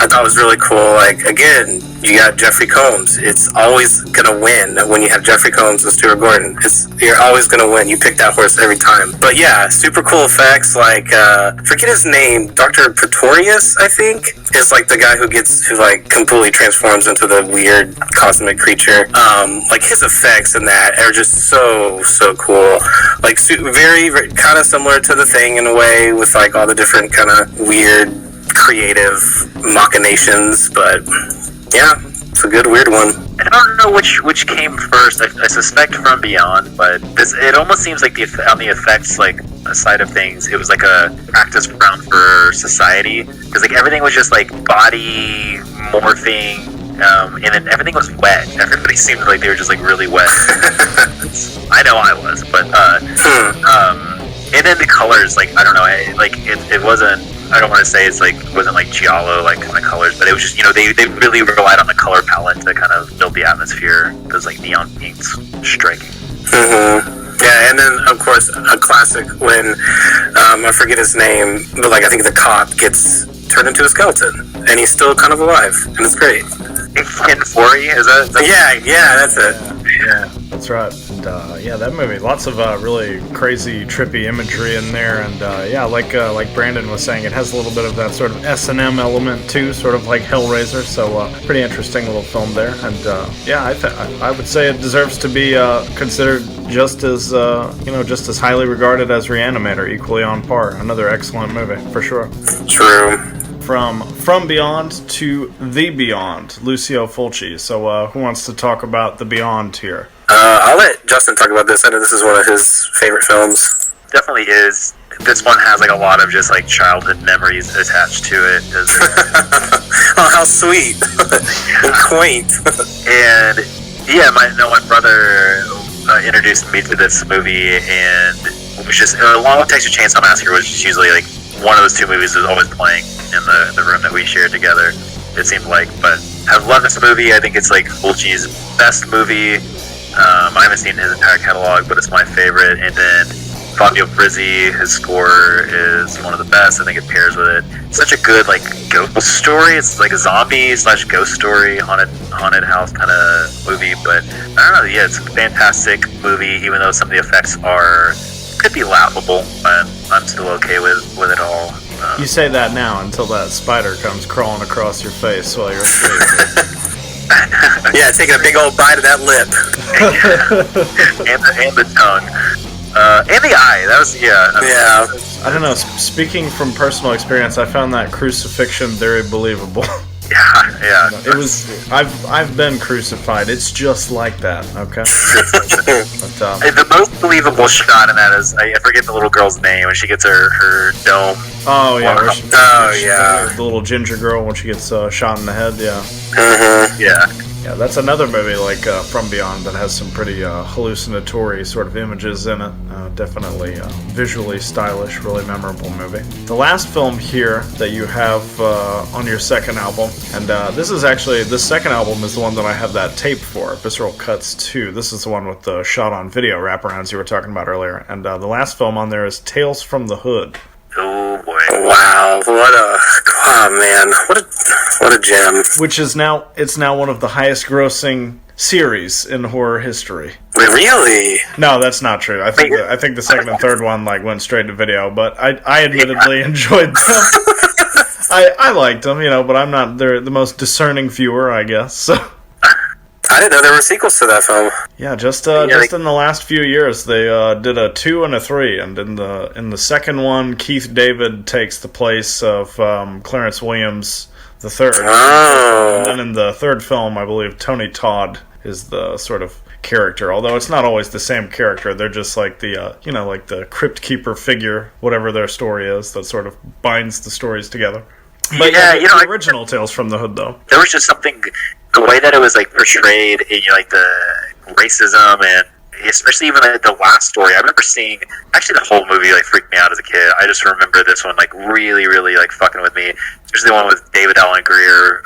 I thought it was really cool. Like, again, you got Jeffrey Combs. It's always gonna win when you have Jeffrey Combs and Stuart Gordon. You're always gonna win. You pick that horse every time. But yeah, super cool effects. Like, forget his name, Dr. Pretorius, I think, is like the guy who like completely transforms into the weird cosmic creature. Like his effects in that are just so cool. Like very, very kind of similar to The Thing in a way, with like all the different kind of weird creative machinations, but yeah, it's a good weird one. I don't know which came first. I suspect From Beyond, but it almost seems like on the effects like side of things, it was like a practice ground for society, because like everything was just like body morphing, and then everything was wet. Everybody seemed like they were just like really wet. I know I was, but and then the colors, like I don't know, it wasn't. I don't want to say it wasn't like giallo like kind of colors, but it was just, you know, they really relied on the color palette to kind of build the atmosphere. Those like neon pinks striking. Yeah, and then of course a classic when I forget his name, but like I think the cop gets turned into a skeleton and he's still kind of alive, and it's great. Ken Foree, is that? Yeah, that's it. Yeah, that's right. And yeah, that movie, lots of really crazy, trippy imagery in there, and yeah, like Brandon was saying, it has a little bit of that sort of S&M element too, sort of like Hellraiser. So pretty interesting little film there, and yeah, I would say it deserves to be considered just as just as highly regarded as Re-Animator, equally on par. Another excellent movie for sure. True. From Beyond to The Beyond, Lucio Fulci. So who wants to talk about The Beyond here? I'll let Justin talk about this. I know this is one of his favorite films. Definitely is. This one has like a lot of just like childhood memories attached to it. Oh, how sweet and quaint. And yeah, my brother introduced me to this movie, and it was just along with Texas Chainsaw Massacre was just usually like one of those two movies was always playing in the room that we shared together, it seemed like. But I love this movie. I think it's like Fulci's best movie. I haven't seen his entire catalog, but it's my favorite. And then Fabio Frizzi, his score is one of the best. I think it pairs with it. It's such a good like ghost story. It's like a zombie / ghost story, haunted house kind of movie. But I don't know. Yeah, it's a fantastic movie, even though some of the effects could be laughable, but I'm still okay with it all. You say that now until that spider comes crawling across your face while you're asleep. Yeah, taking a big old bite of that lip. and the tongue. And the eye. That was, yeah. Yeah. I don't know. Speaking from personal experience, I found that crucifixion very believable. Yeah. It was. I've been crucified. It's just like that. Okay. But, the most believable shot in that is I forget the little girl's name when she gets her dome. Oh yeah. Yeah. The little ginger girl when she gets shot in the head. Yeah. Yeah. Yeah, that's another movie like From Beyond that has some pretty hallucinatory sort of images in it. Definitely visually stylish, really memorable movie. The last film here that you have on your second album, and this second album is the one that I have that tape for, Visceral Cuts 2. This is the one with the shot-on-video wraparounds you were talking about earlier. And the last film on there is Tales from the Hood. Oh boy! Wow, what a gem! Which is now one of the highest-grossing series in horror history. Really? No, that's not true. I think the second and third one went straight to video, but I admittedly enjoyed them. I liked them, but I'm not the most discerning viewer, I guess. So. I didn't know there were sequels to that film. Yeah, just in the last few years, they did a 2 and a 3, and in the second one, Keith David takes the place of Clarence Williams the third. Oh. And then in the third film, I believe Tony Todd is the sort of character, although it's not always the same character. They're just like the like the crypt keeper figure, whatever their story is, that sort of binds the stories together. But yeah, the original Tales from the Hood, though, there was just something, the way that it was like portrayed in like the racism, and especially even the last story. I remember seeing, actually the whole movie like freaked me out as a kid. I just remember this one like really, really like fucking with me, especially the one with David Allen Greer.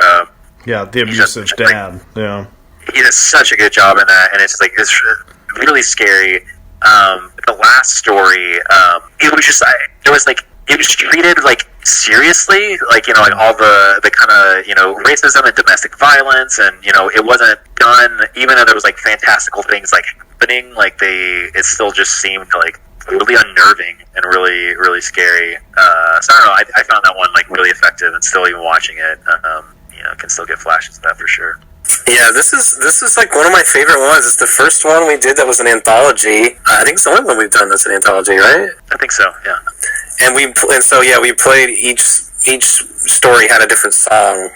Yeah, the abusive dad. Yeah, he does such a good job in that, and it's like it's really scary. The last story, it was just it was treated like seriously, like, you know, like all the kind of, you know, racism and domestic violence, and, you know, it wasn't done, even though there was like fantastical things like happening, like it still just seemed like really unnerving and really, really scary. So I don't know, I found that one like really effective, and still even watching it, you know, can still get flashes of that for sure. Yeah, this is like one of my favorite ones. It's the first one we did that was an anthology. I think it's the only one we've done that's an anthology, right? I think so, yeah. And we played each story had a different song.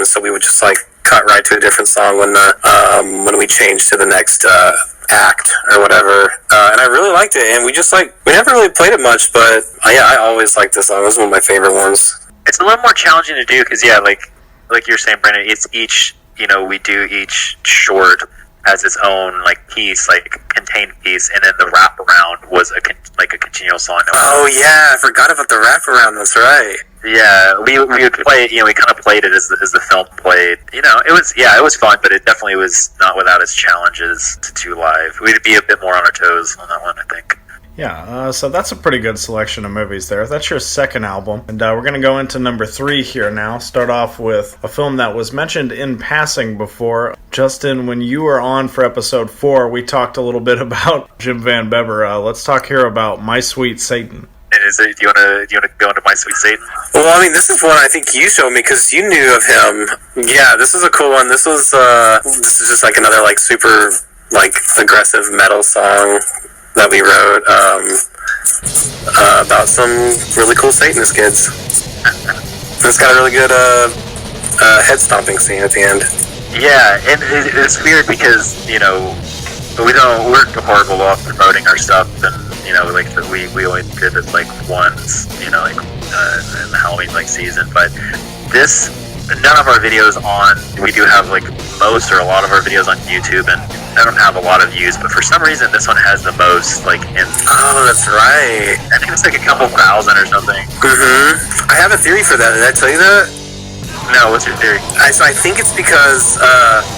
So we would just like cut right to a different song when we changed to the next act or whatever. And I really liked it. And we never really played it much, but I always liked this song. It was one of my favorite ones. It's a little more challenging to do because, yeah, like you're saying, Brandon, it's each, you know, we do each short as its own like piece, like contained piece, and then the wraparound was a continual song. Oh yeah, I forgot about the wraparound. That's right. Yeah, we would play it. You know, we kind of played it as the film played. You know, it was fun, but it definitely was not without its challenges to do live. We'd be a bit more on our toes on that one, I think. Yeah, so that's a pretty good selection of movies there. That's your second album. And we're going to go into number 3 here now. Start off with a film that was mentioned in passing before. Justin, when you were on for episode 4, we talked a little bit about Jim Van Bever. Let's talk here about My Sweet Satan. And do you want to go into My Sweet Satan? Well, I mean, this is one I think you showed me because you knew of him. Yeah, this is a cool one. This is just like another like super like aggressive metal song that we wrote about some really cool Satanist kids. It's got a really good head stomping scene at the end. Yeah, and it's weird because, you know, we're horrible off promoting our stuff, and, you know, like we only did it like once, you know, like in the Halloween like season, but none of our videos we do have like most or a lot of our videos on YouTube, and I don't have a lot of views, but for some reason this one has the most, like, oh, that's right. I think it's like a couple thousand or something. I have a theory for that. Did I tell you that? No, what's your theory? So I think it's because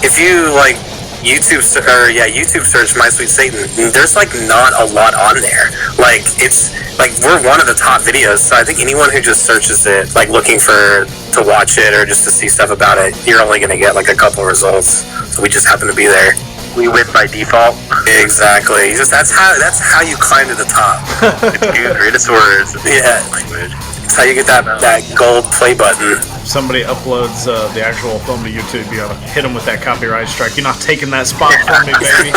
if you like YouTube search My Sweet Satan, there's like not a lot on there. Like it's like we're one of the top videos, so I think anyone who just searches it, like looking to watch it or just to see stuff about it, you're only gonna get like a couple results. So we just happen to be there. We win by default. Exactly. That's how you climb to the top. It's the greatest words. Yeah. Language. That's how you get that gold play button. If somebody uploads the actual film to YouTube, you gotta hit them with that copyright strike. You're not taking that spot from me, baby.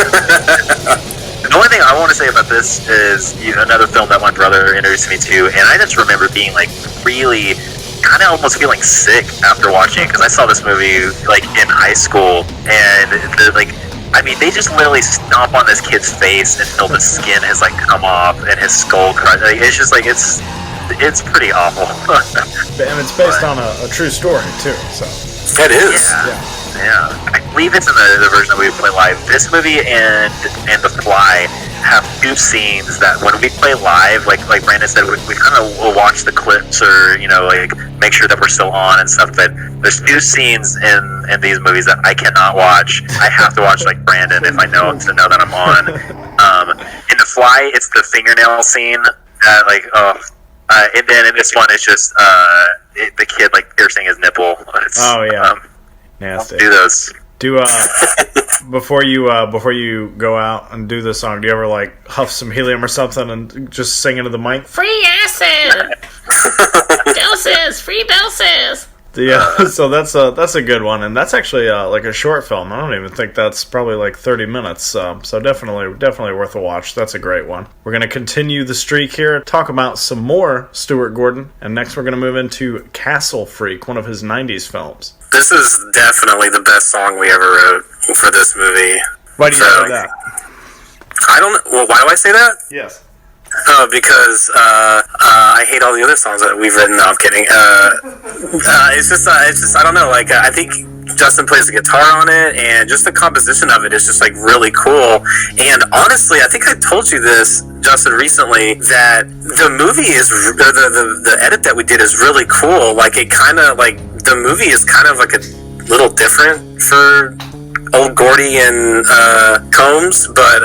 The only thing I want to say about this is, you know, another film that my brother introduced me to, and I just remember being like really kind of almost feeling sick after watching it, because I saw this movie like in high school, and they just literally stomp on this kid's face until the skin has like come off and his skull crushed. Like, it's just like it's pretty awful. And it's based on a true story too. So it is. Yeah. I believe it's in the version that we play live. This movie and The Fly have 2 scenes that when we play live, like Brandon said, we kind of will watch the clips, or, you know, like make sure that we're still on and stuff. But there's 2 scenes in these movies that I cannot watch. I have to watch like Brandon if I know that I'm on. In The Fly, it's the fingernail scene. And then in this one, it's just the kid like piercing his nipple. Nasty. Do those. Before you go out and do the song, do you ever like huff some helium or something and just sing into the mic? Free acid! Doses! Free doses! Yeah, so that's a good one, and that's actually like a short film. I don't even think that's probably like 30 minutes. So definitely worth a watch. That's a great one. We're gonna continue the streak here, talk about some more Stuart Gordon, and next we're gonna move into Castle Freak, one of his 90s films. This is definitely the best song we ever wrote for this movie. Why do you say that? I don't know. Well, why do I say that? Yes. Because I hate all the other songs that we've written. No, I'm kidding. It's just I don't know. Like I think Justin plays the guitar on it, and just the composition of it is just like really cool. And honestly, I think I told you this, Justin, recently, that the movie is the edit that we did is really cool. Like it kind of like the movie is kind of like a little different for old Gordy and Combs, but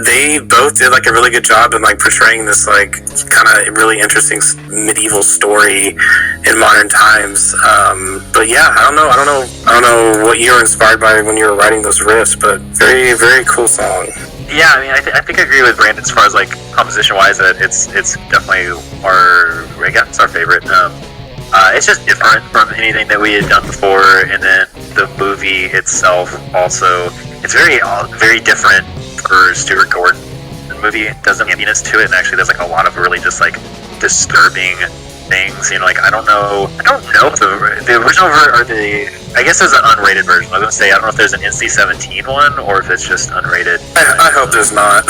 they both did like a really good job in like portraying this like kind of really interesting medieval story in modern times. But yeah, I don't know what you were inspired by when you were writing those riffs, but very, very cool song. Yeah, I mean, I think I agree with Brandon as far as like composition wise that it's definitely our favorite. It's just different from anything that we had done before, and then the movie itself also, it's very different for Stuart Gordon. The movie doesn't have happiness to it, and actually there's like a lot of really just like disturbing things. You know, like I don't know if the original or I guess there's an unrated version. I was gonna say I don't know if there's an NC-17 one or if it's just unrated. I hope there's not.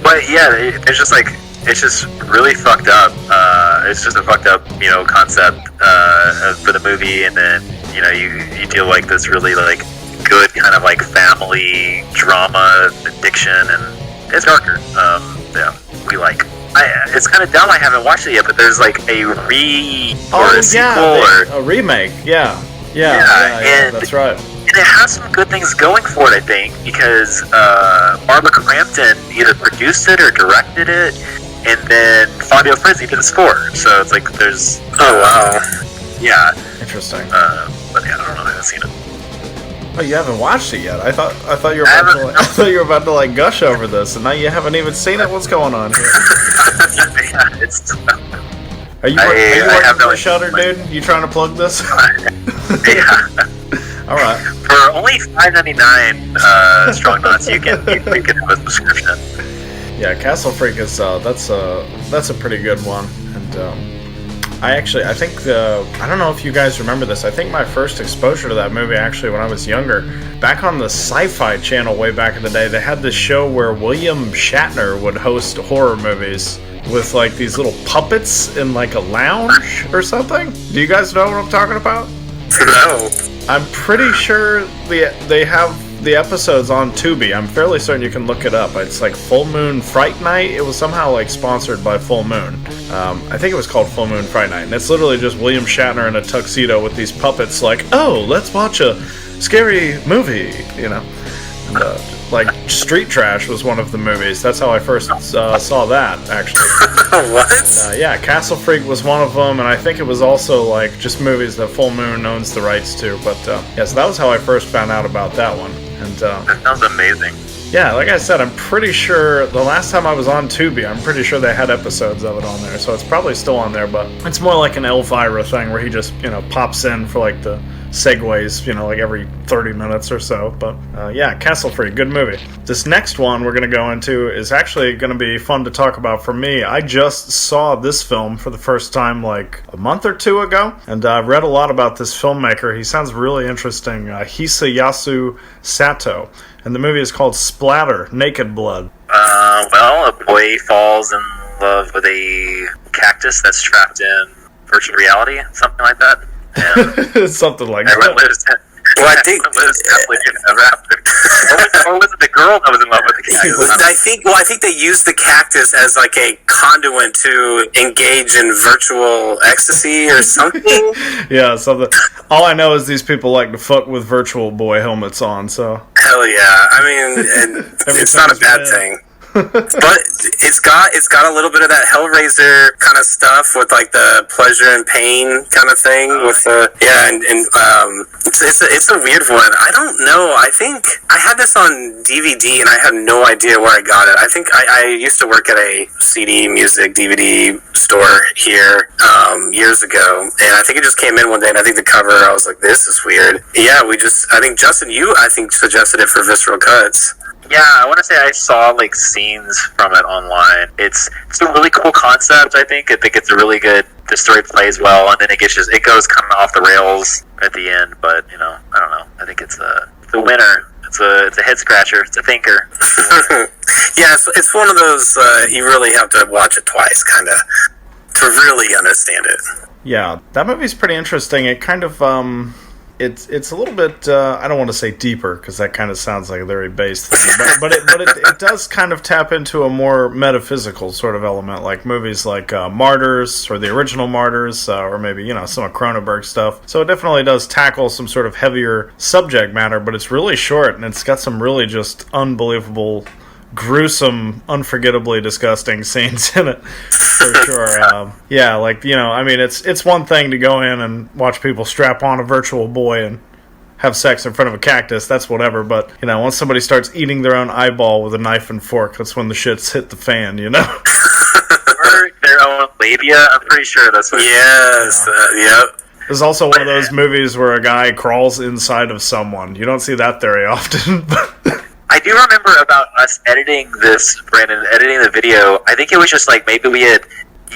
But yeah, it's just like it's just really fucked up. It's just a fucked up, you know, concept for the movie, and then you know you deal like this really like good kind of like family drama addiction, and it's darker. Yeah, we like. It's kind of dumb. I haven't watched it yet, but there's like a sequel or a remake. Yeah, that's right. And it has some good things going for it, I think, because Barbara Crampton either produced it or directed it, and then Fabio Frizzi did the score. So it's like there's yeah, interesting. But yeah, I don't know. I haven't seen it. Oh, you haven't watched it yet? I thought you were about to like gush over this, and now you haven't even seen it. What's going on here? Yeah, it's. Are you working for Shudder, dude? You trying to plug this? Yeah. All right. For only $5.99, Strong Knotz, you can have a subscription. Yeah, Castle Freak is that's a pretty good one, and I think I don't know if you guys remember this. I think my first exposure to that movie actually when I was younger, back on the Sci-Fi Channel way back in the day, they had this show where William Shatner would host horror movies with like these little puppets in like a lounge or something. Do you guys know what I'm talking about? No. I'm pretty sure they have the episodes on Tubi. I'm fairly certain you can look it up. It's like Full Moon Fright Night. It was somehow like sponsored by Full Moon. I think it was called Full Moon Fright Night, and it's literally just William Shatner in a tuxedo with these puppets. Like, oh, let's watch a scary movie, you know. And, like Street Trash was one of the movies. That's how I first saw that, actually. What? Yeah, Castle Freak was one of them, and I think it was also like just movies that Full Moon owns the rights to. But yeah, so that was how I first found out about that one. And that sounds amazing. Yeah, like I said, I'm pretty sure the last time I was on Tubi, I'm pretty sure they had episodes of it on there, so it's probably still on there, but it's more like an Elvira thing where he just, you know, pops in for like the segues, you know, like every 30 minutes or so. But yeah, Castle Freak, good movie. This next one we're going to go into is actually going to be fun to talk about for me. I just saw this film for the first time like a month or two ago, and I've read a lot about this filmmaker. He sounds really interesting, Hisayasu Sato, and the movie is called Splatter, Naked Blood. Well, a boy falls in love with a cactus that's trapped in virtual reality, something like that. And something like everyone that. lives. Well, I think. Lives happily ever after. Or was it the girl that was in love with the cactus? I think they used the cactus as like a conduit to engage in virtual ecstasy or something. Yeah, something. All I know is these people like to fuck with virtual boy helmets on. So hell yeah! I mean, it's not a bad thing. But it's got a little bit of that Hellraiser kind of stuff with like the pleasure and pain kind of thing with the and it's a weird one. I don't know. I think I had this on DVD and I had no idea where I got it. I think I used to work at a CD music DVD store here years ago, and I think it just came in one day, and I think the cover I was like, this is weird. Yeah, I think Justin, you suggested it for Visceral Cuts. Yeah, I want to say I saw like scenes from it online. It's a really cool concept. I think it's a really good. The story plays well, and then it goes kind of off the rails at the end. But you know, I don't know. I think it's a winner. It's a head scratcher. It's a thinker. Yeah, it's one of those you really have to watch it twice, kind of, to really understand it. Yeah, that movie's pretty interesting. It kind of it's a little bit, I don't want to say deeper, because that kind of sounds like a very base thing, but it does kind of tap into a more metaphysical sort of element, like movies like Martyrs, or the original Martyrs, or maybe, some of Cronenberg stuff. So it definitely does tackle some sort of heavier subject matter, but it's really short, and it's got some really just unbelievable, gruesome, unforgettably disgusting scenes in it, for sure. It's one thing to go in and watch people strap on a virtual boy and have sex in front of a cactus, that's whatever, but, once somebody starts eating their own eyeball with a knife and fork, that's when the shit's hit the fan, Or their own labia, I'm pretty sure that's what Yes, yep. There's also one of those movies where a guy crawls inside of someone. You don't see that very often, but... I do remember about us editing this, Brandon, editing the video. I think it was just like maybe we had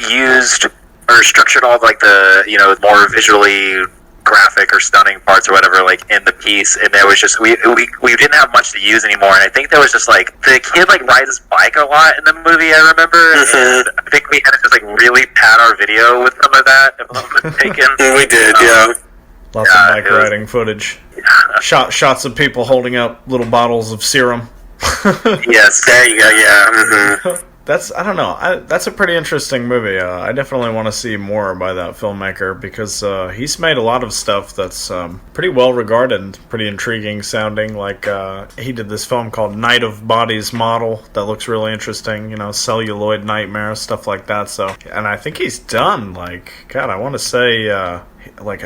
used or structured all of like the, more visually graphic or stunning parts or whatever, like in the piece, and there was just we didn't have much to use anymore. And I think there was just like the kid like rides his bike a lot in the movie. I remember, and I think we had to just like really pad our video with some of that. If I'm not mistaken, We did, yeah. Lots of bike riding footage. Shots of people holding up little bottles of serum. Yes, There you go, yeah. I don't know. That's a pretty interesting movie. I definitely want to see more by that filmmaker, because he's made a lot of stuff that's pretty well regarded and pretty intriguing sounding. Like, he did this film called Night of Bodies Model that looks really interesting, Celluloid Nightmare, stuff like that. So, and I think he's done, I want to say, a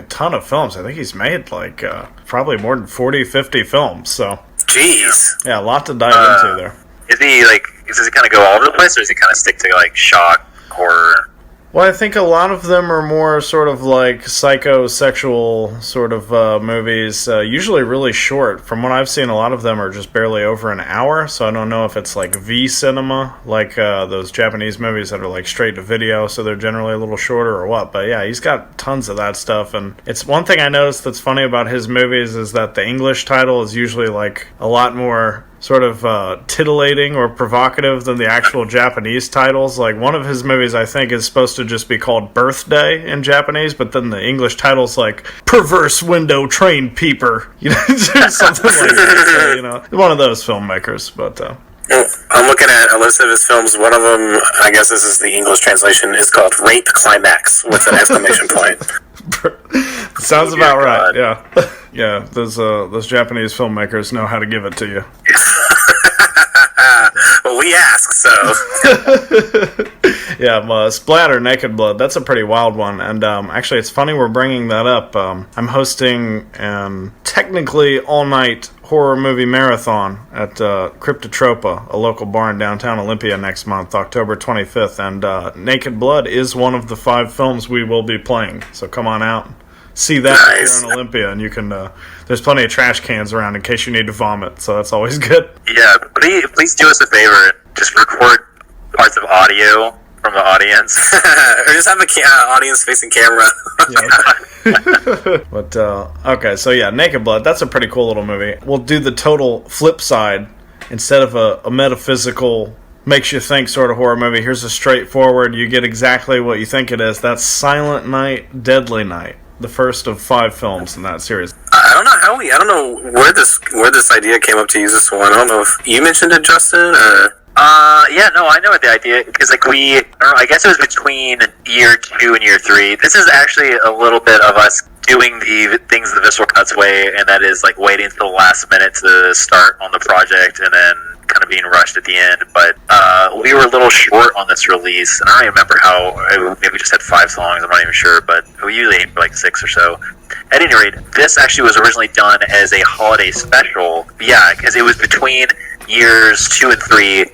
ton of films. I think he's made, probably more than 40, 50 films. So, Jeez. yeah, a lot to dive into there. Does he kind of go all over the place, or does he kind of stick to like shock, horror? Well, I think a lot of them are more sort of like psychosexual sort of movies, usually really short. From what I've seen, a lot of them are just barely over an hour, so I don't know if it's like V-cinema, like those Japanese movies that are like straight to video, so they're generally a little shorter or what. But yeah, he's got tons of that stuff, and it's one thing I noticed that's funny about his movies is that the English title is usually like a lot more sort of titillating or provocative than the actual Japanese titles. Like, one of his movies, I think, is supposed to just be called Birthday in Japanese, but then the English title's like Perverse Window Train Peeper, something like that. So, one of those filmmakers, but... I'm looking at a list of his films. One of them, I guess this is the English translation, is called Rape Climax with an exclamation point. Sounds about right, yeah. Yeah, those Japanese filmmakers know how to give it to you. Well, we ask, so... Yeah, Splatter, Naked Blood, that's a pretty wild one, and actually it's funny we're bringing that up. I'm hosting technically all-night horror movie marathon at Cryptotropa, a local bar in downtown Olympia next month, October 25th, and Naked Blood is one of the 5 films we will be playing, so come on out. See that Nice. here in Olympia, and you can. There's plenty of trash cans around in case you need to vomit, so that's always good. Yeah, please do us a favor and just record parts of audio from the audience. Or just have an audience-facing camera. Yeah. But okay, so yeah, Naked Blood. That's a pretty cool little movie. We'll do the total flip side. Instead of a metaphysical, makes you think sort of horror movie, here's a straightforward. You get exactly what you think it is. That's Silent Night, Deadly Night. The first of 5 films in that series. I don't know where this idea came up to use this one. I don't know if you mentioned it, Justin, or... Yeah, no, I know what the idea, because like I guess it was between year 2 and year 3. This is actually a little bit of us doing the things the Visceral Cuts way, and that is like waiting until the last minute to start on the project, and then kind of being rushed at the end. But we were a little short on this release, and I don't remember how. Maybe we just had 5 songs. I'm not even sure, but we usually aim for like 6 or so. At any rate, this actually was originally done as a holiday special. Yeah, because it was between years 2 and 3.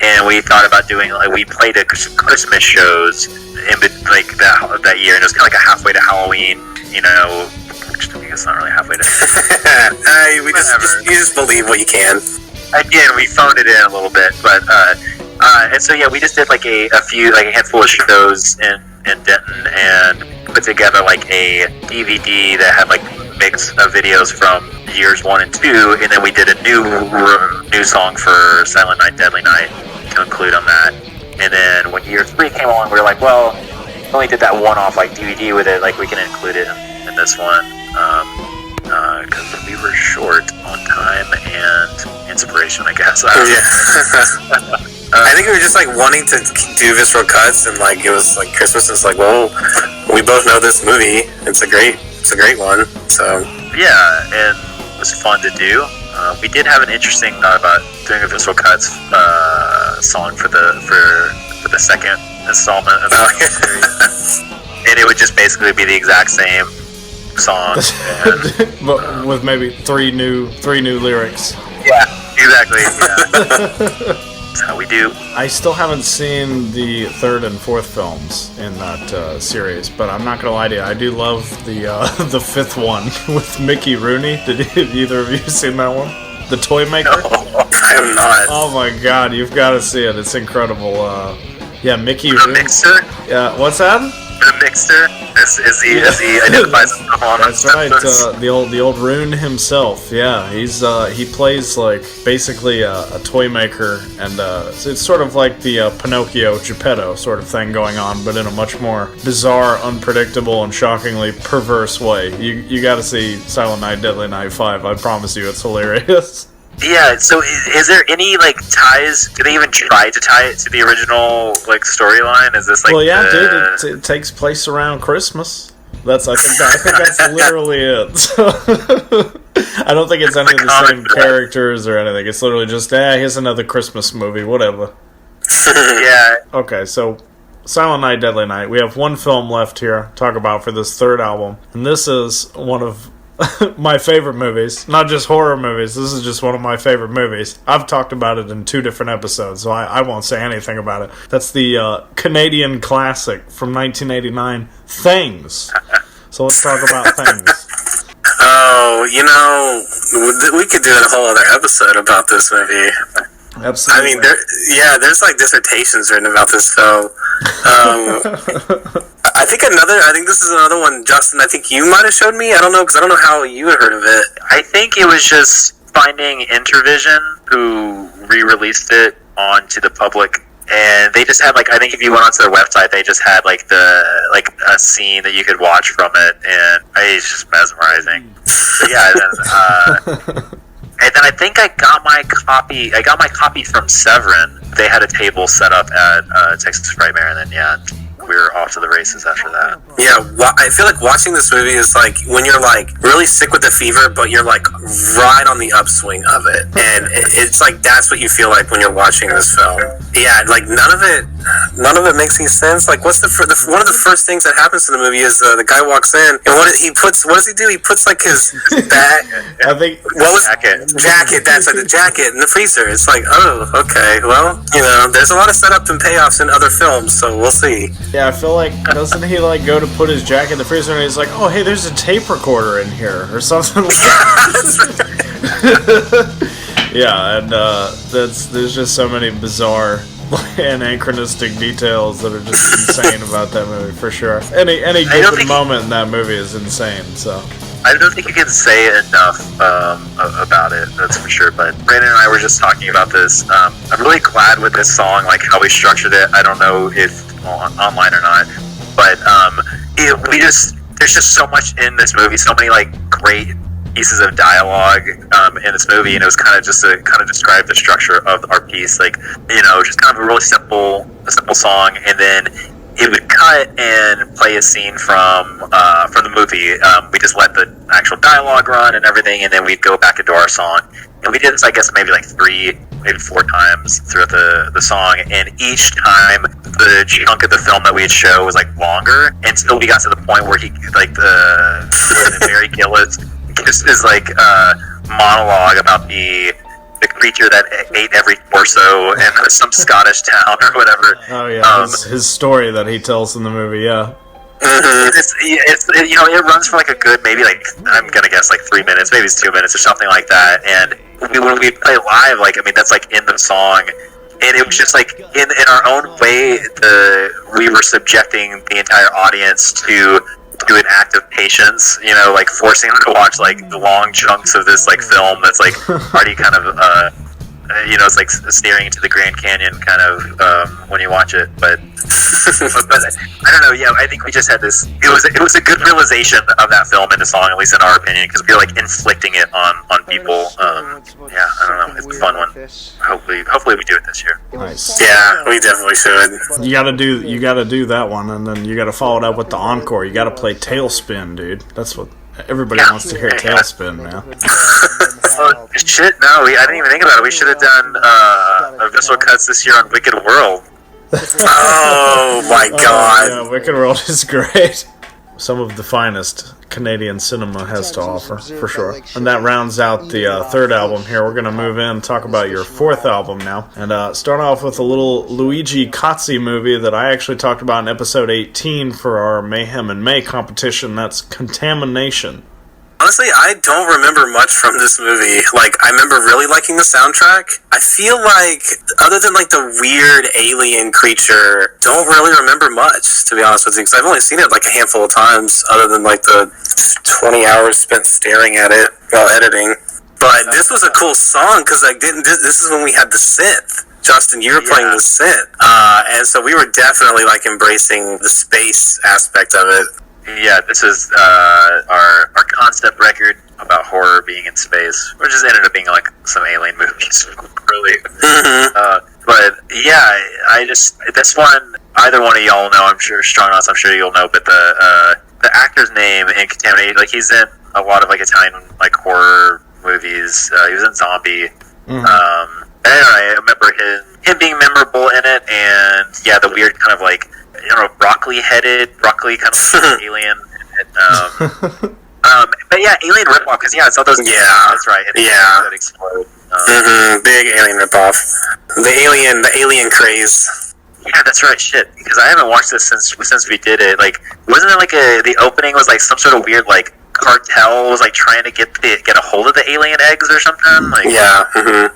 And we thought about doing, like, we played at Christmas shows in like that year, and it was kind of like a halfway to Halloween, I guess not really halfway to. You just believe what you can. Again, we phoned it in a little bit, but and so yeah, we just did like a handful of shows in Denton, and put together like a DVD that had like mix of videos from years 1 and 2, and then we did a new song for Silent Night, Deadly Night to include on that. And then when year 3 came along, we were like, well, we only did that one-off like DVD with it, like we can include it in this one. because we were short on time and inspiration, I guess. I think we were just like wanting to do Visceral Cuts, and like it was like Christmas is like, well, we both know this movie. It's a great one. So yeah, and it was fun to do. We did have an interesting thought about doing a Visceral Cuts song for the second installment of the series, and it would just basically be the exact same song, but with maybe three new lyrics. Yeah, exactly. Yeah. That's how we do. I still haven't seen the third and fourth films in that series, but I'm not gonna lie to you, I do love the fifth one with Mickey Rooney. Did either of you seen that one? The Toy Maker? No, I have not. Oh my god, you've got to see it. It's incredible. Yeah, Mickey The Rooney. Mixer? Yeah, what's that? The Mixer? As he identifies himself on. That's right, the old Rune himself. Yeah, he plays like basically a toy maker, and it's sort of like the Pinocchio Geppetto sort of thing going on, but in a much more bizarre, unpredictable, and shockingly perverse way. You got to see Silent Night, Deadly Night 5. I promise you, it's hilarious. Yeah, so is there any, like, ties? Do they even try to tie it to the original, like, storyline? Is this, like, well, yeah, dude, it takes place around Christmas. I think that's literally it. So, I don't think it's any of the same characters or anything. It's literally just, here's another Christmas movie, whatever. Yeah. Okay, so Silent Night, Deadly Night. We have one film left here to talk about for this third album. And this is one of my favorite movies. Not just horror movies. This is just one of my favorite movies. I've talked about it in 2 different episodes, so I won't say anything about it. That's the Canadian classic from 1989, Things. So let's talk about Things. Oh, we could do a whole other episode about this movie. Absolutely. I mean, there's like dissertations written about this film. I think this is another one, Justin. I think you might have showed me. I don't know, because I don't know how you had heard of it. I think it was just Finding Intervision who re-released it onto the public, and they just had, like, I think if you went onto their website, they just had like a scene that you could watch from it, and it's just mesmerizing. So yeah, and then I think I got my copy from Severin. They had a table set up at Texas Frightmare, and then we were off to the races after that. Yeah, I feel like watching this movie is like when you're like really sick with the fever, but you're like right on the upswing of it, and it's like that's what you feel like when you're watching this film. Yeah, like none of it makes any sense. Like, what's one of the first things that happens in the movie is the guy walks in, and what does he do? He puts like his bag. I think jacket. That's like the jacket in the freezer. It's like, oh, okay. Well, there's a lot of setup and payoffs in other films, so we'll see. Yeah, I feel like, doesn't he like go to put his jacket in the freezer and he's like, oh, hey, there's a tape recorder in here or something like that. Yeah, and there's just so many bizarre and anachronistic details that are just insane about that movie, for sure. Any given moment in that movie is insane, so. I don't think you can say enough about it, that's for sure. But Brandon and I were just talking about this. I'm really glad with this song, like how we structured it. I don't know if online or not, but there's just so much in this movie, so many like great pieces of dialogue in this movie, and it was kind of just to kind of describe the structure of our piece, like just kind of a really simple song, and then it would cut and play a scene from the movie. We just let the actual dialogue run and everything, and then we'd go back into our song. And we did this, I guess, maybe like 3, maybe 4 times throughout the song, and each time the chunk of the film that we'd show was like longer, until we got to the point where he, like, the Mary Gillis just is like monologue about the creature that ate every torso in some Scottish town or whatever. Oh yeah, his story that he tells in the movie, yeah. Mm-hmm. It runs for like a good, maybe like, I'm gonna guess like 3 minutes, maybe it's 2 minutes or something like that. And when we play live, like, I mean, that's like in the song, and it was just like in our own way, we were subjecting the entire audience to an act of patience, like forcing them to watch like the long chunks of this like film that's like already kind of it's like staring into the Grand Canyon kind of when you watch it. But I don't know. Yeah, I think we just had this. It was a good realization of that film and the song, at least in our opinion, because we were like inflicting it on people. Yeah, I don't know. It's a fun one. Hopefully we do it this year. Nice. Yeah, we definitely should. You gotta do that one, and then you gotta follow it up with the encore. You gotta play Tailspin, dude. That's what everybody wants to hear. Tailspin, man. Oh, shit, no, I didn't even think about it. We should have done a Visceral Cuts this year on Wicked World. Oh my god. Yeah, Wicked World is great. Some of the finest Canadian cinema has to offer, for sure. And that rounds out the third album here. We're going to move in and talk about your fourth album now. And start off with a little Luigi Cozzi movie that I actually talked about in episode 18 for our Mayhem in May competition. That's Contamination. Honestly, I don't remember much from this movie. Like, I remember really liking the soundtrack. I feel like, other than like the weird alien creature, don't really remember much, to be honest with you, because I've only seen it like a handful of times, other than like the 20 hours spent staring at it while editing. But this was a cool song, because like, this is when we had the synth. Justin, you were playing the synth. And so we were definitely like embracing the space aspect of it. Yeah, this is our concept record about horror being in space, which just ended up being like some alien movies, really. But yeah, this one, either one of y'all know, I'm sure, Strong Knotz, I'm sure you'll know, but the actor's name in Contaminated, like he's in a lot of like Italian like horror movies. He was in Zombie. Anyway, I remember him being memorable in it, and yeah, the weird kind of like, broccoli kind of alien. But yeah, alien ripoff, because I saw those. Yeah, that's right. That explode. Big alien ripoff. The alien craze. Yeah, that's right. Shit, because I haven't watched this since we did it. Like, wasn't it like the opening was like some sort of weird like cartel was like trying to get a hold of the alien eggs or something? Like,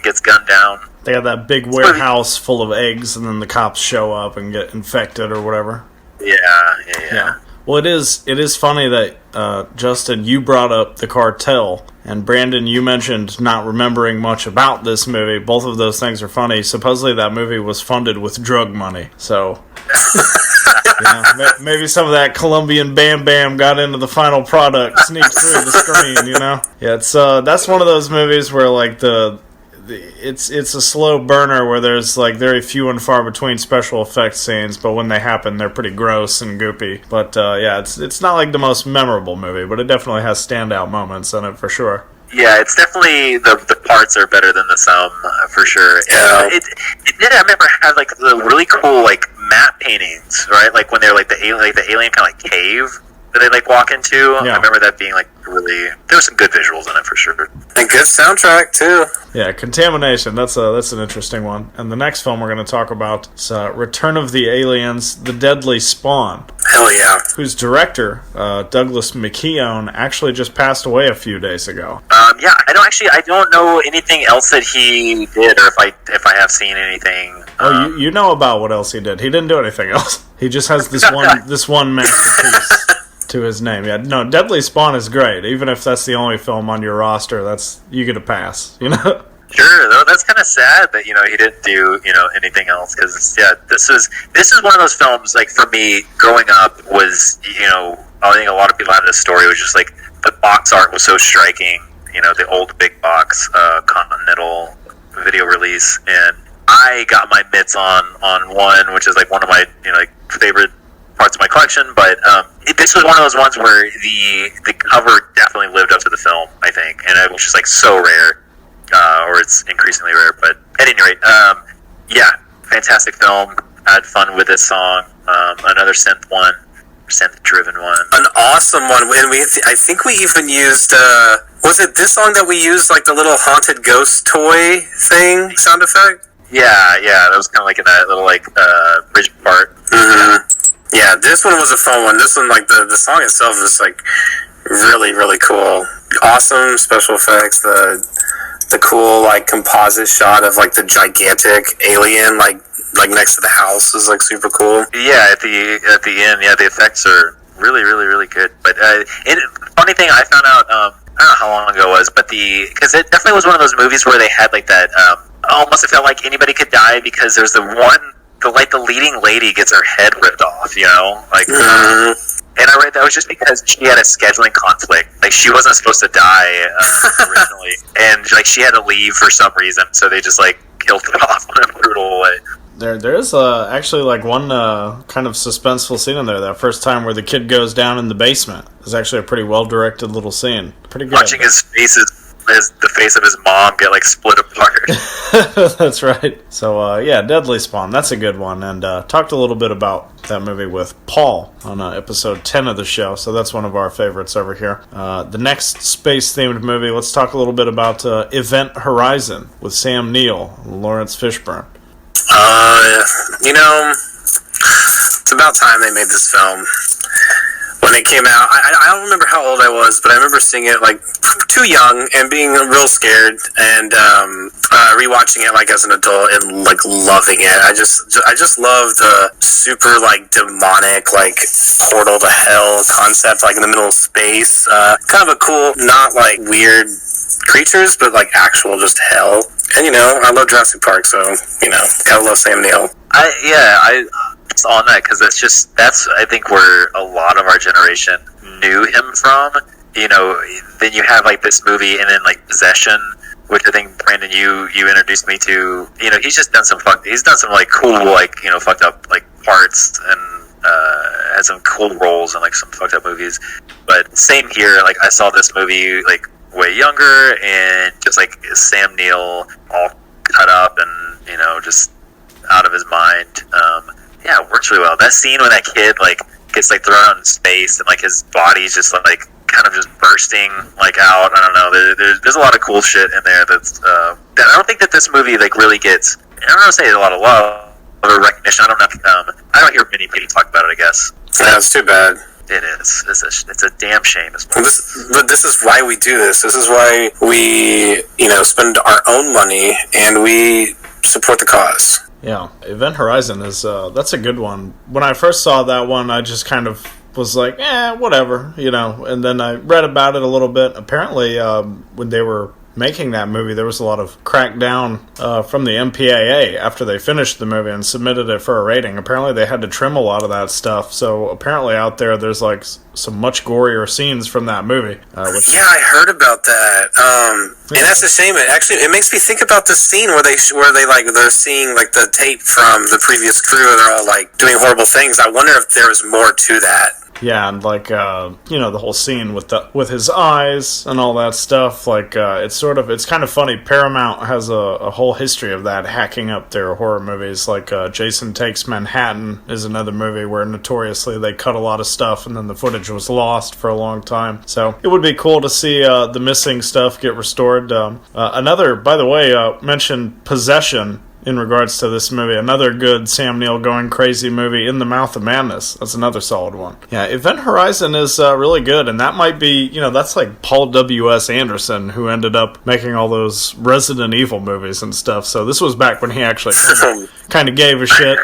gets gunned down. They have that big warehouse full of eggs, and then the cops show up and get infected or whatever. Yeah. Well, it is funny that, Justin, you brought up the cartel, and Brandon, you mentioned not remembering much about this movie. Both of those things are funny. Supposedly that movie was funded with drug money, so... maybe some of that Colombian Bam Bam got into the final product, sneaked through the screen, Yeah, it's that's one of those movies where, like, it's a slow burner where there's like very few and far between special effects scenes, but when they happen, they're pretty gross and goopy. But it's not like the most memorable movie, but it definitely has standout moments in it for sure. Yeah, it's definitely the parts are better than the sum for sure. Yeah. It did. I remember had like the really cool like matte paintings, right? Like when they're like the alien kind of like cave that they like walk into. Yeah. I remember that being like really. There were some good visuals in it for sure. And good soundtrack too. Yeah, Contamination. That's an interesting one. And the next film we're going to talk about is Return of the Aliens: The Deadly Spawn. Hell yeah. Whose director, Douglas McKeown, actually just passed away a few days ago. Yeah, I don't know anything else that he did, or if I have seen anything. You know about what else he did? He didn't do anything else. He just has this one masterpiece to his name. Yeah, no, Deadly Spawn is great. Even if that's the only film on your roster, you get a pass. Sure, though that's kind of sad that he didn't do anything else, because this is one of those films, like, for me growing up was I think a lot of people had this story, was just like the box art was so striking, the old big box Continental video release, and I got my mitts on one, which is like one of my favorite parts of my collection, but this was one of those ones where the cover definitely lived up to the film, I think, and it was just like so rare, or it's increasingly rare. But at any rate, fantastic film. I had fun with this song. Another synth-driven one. An awesome one. And I think we even used. Was it this song that we used, like the little haunted ghost toy thing sound effect? Yeah, that was kind of like in that little bridge part. Yeah, this one was a fun one. This one, like, the song itself is, like, really, really cool. Awesome special effects. The cool, like, composite shot of, like, the gigantic alien, like next to the house is, like, super cool. Yeah, at the end, the effects are really, really, really good. But funny thing, I found out, don't know how long ago it was, but because it definitely was one of those movies where they had like that. Almost it felt like anybody could die because there's the leading lady gets her head ripped off. Like. And I read that was just because she had a scheduling conflict. Like, she wasn't supposed to die originally. And, like, she had to leave for some reason, so they just, like, killed her off in a brutal way. There's actually, like, one kind of suspenseful scene in there. That first time where the kid goes down in the basement. It's actually a pretty well-directed little scene. Pretty good. Watching his face the face of his mom get, like, split apart. That's right. So, yeah, Deadly Spawn. That's a good one. And talked a little bit about that movie with Paul on episode 10 of the show. So that's one of our favorites over here. The next space-themed movie, let's talk a little bit about Event Horizon with Sam Neill and Lawrence Fishburne. It's about time they made this film. When it came out, I don't remember how old I was, but I remember seeing it like too young and being real scared, and rewatching it like as an adult and like loving it. I just love the super like demonic like portal to hell concept, like in the middle of space. Kind of a cool, not like weird creatures, but like actual just hell. And I love Jurassic Park, so gotta love Sam Neill. Just on that, because that's I think where a lot of our generation knew him from. Then you have like this movie, and then like Possession, which I think Brandon you introduced me to. He's just done some like cool like fucked up like parts, and has some cool roles in like some fucked up movies. But same here, like I saw this movie like way younger, and just like Sam Neill all cut up and just out of his mind. Yeah, it works really well. That scene when that kid like gets like thrown out in space and like his body's just like kind of just bursting like out. I don't know. There's a lot of cool shit in there that I don't think that this movie like really gets. I don't want to say a lot of love or recognition. I don't know. I don't hear many people talk about it. I guess. Yeah, it's too bad. It is. It's a damn shame. But this is why we do this. This is why we spend our own money and we support the cause. Yeah, Event Horizon is, that's a good one. When I first saw that one, I just kind of was like, whatever, and then I read about it a little bit. Apparently, when they were making that movie, there was a lot of crackdown from the MPAA after they finished the movie and submitted it for a rating. Apparently, they had to trim a lot of that stuff, so apparently out there's like some much gorier scenes from that movie. I heard about that. And that's a shame. It makes me think about the scene where they're seeing like the tape from the previous crew and they're all like doing horrible things. I wonder if there was more to that. Yeah, and like the whole scene with his eyes and all that stuff. Like it's kind of funny. Paramount has a whole history of that, hacking up their horror movies. Like Jason Takes Manhattan is another movie where notoriously they cut a lot of stuff and then the footage was lost for a long time. So it would be cool to see the missing stuff get restored. Another, by the way, mentioned Possession. In regards to this movie, another good Sam Neill going crazy movie, In the Mouth of Madness. That's another solid one. Yeah, Event Horizon is really good, and that might be, that's like Paul W.S. Anderson, who ended up making all those Resident Evil movies and stuff. So this was back when he actually kind of gave a shit,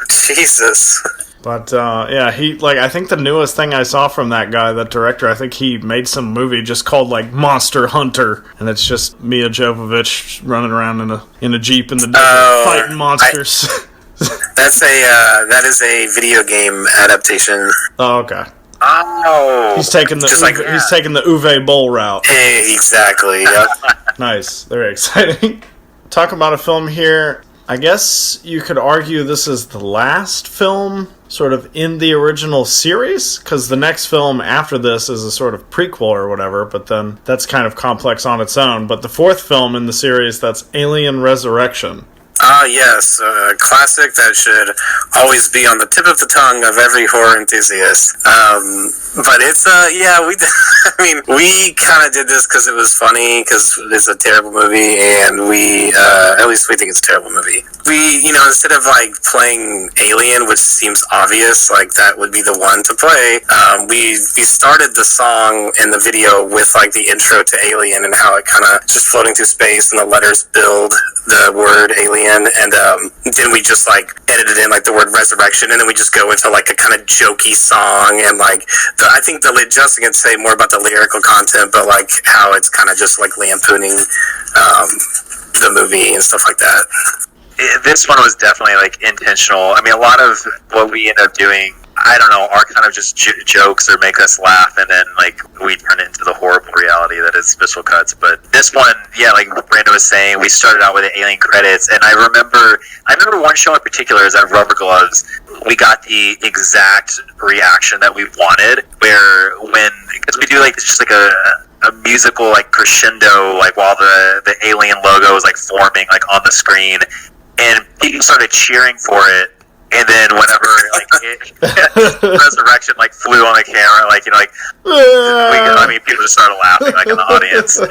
Jesus. But, I think the newest thing I saw from that guy, that director, I think he made some movie just called, like, Monster Hunter, and it's just Mia Jovovich running around in a Jeep in the desert fighting monsters. That is a video game adaptation. Oh, okay. Oh. He's taking the Uwe Boll route. Hey, exactly, yep. Nice. Very exciting. Talk about a film here. I guess you could argue this is the last film sort of in the original series, because the next film after this is a sort of prequel or whatever, but then that's kind of complex on its own. But the fourth film in the series, that's Alien Resurrection. Yes, a classic that should always be on the tip of the tongue of every horror enthusiast. But it's, we kind of did this because it was funny, because it's a terrible movie, and at least we think it's a terrible movie. we, instead of like playing Alien, which seems obvious, like that would be the one to play, we started the song and the video with like the intro to Alien and how it kind of just floating through space and the letters build the word Alien, and then we just like edited in like the word resurrection, and then we just go into like a kind of jokey song, and like I think Justin can say more about the lyrical content, but like how it's kind of just like lampooning the movie and stuff like that. This one was definitely like intentional. I mean, a lot of what we end up doing, I don't know, are kind of just jokes or make us laugh, and then like we turn it into the horrible reality that is Visceral Cuts. But this one, yeah, like Brandon was saying, we started out with the Alien credits, and I remember one show in particular is at Rubber Gloves. We got the exact reaction that we wanted, because we do like just like a musical like crescendo, like while the Alien logo is like forming like on the screen, and people started cheering for it. And then whenever like Resurrection like flew on the camera, like people just started laughing like in the audience, and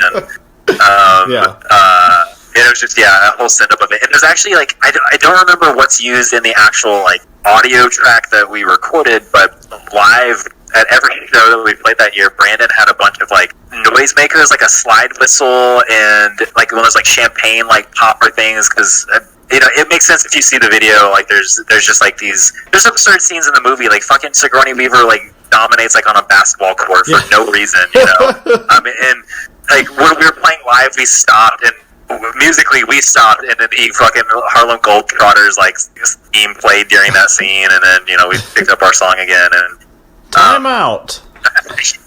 it was just a whole send up of it. And there's actually like I don't remember what's used in the actual like audio track that we recorded, but live at every show that we played that year, Brandon had a bunch of like noisemakers, like a slide whistle and like one of those like champagne like popper things, because it makes sense if you see the video. Like there's just like there's absurd scenes in the movie, like fucking Sigourney Weaver like dominates like on a basketball court for no reason, and like when we were playing live, we stopped, and musically we stopped, and then the fucking Harlem Globetrotters like theme played during that scene, and then we picked up our song again, and time out.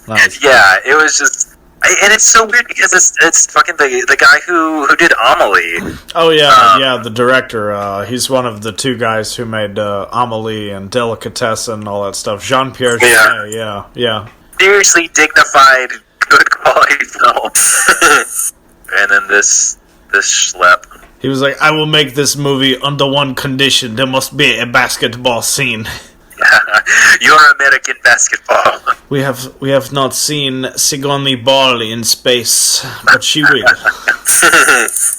Nice. Yeah, it was just. And it's so weird because it's fucking the guy who did Amelie. Oh yeah, the director. He's one of the two guys who made Amelie and Delicatessen and all that stuff. Jean-Pierre Jeunet. Yeah. Seriously dignified, good quality film. And then this schlep. He was like, I will make this movie under one condition: there must be a basketball scene. Your American basketball. We have not seen Sigourney Ball in space, but she will.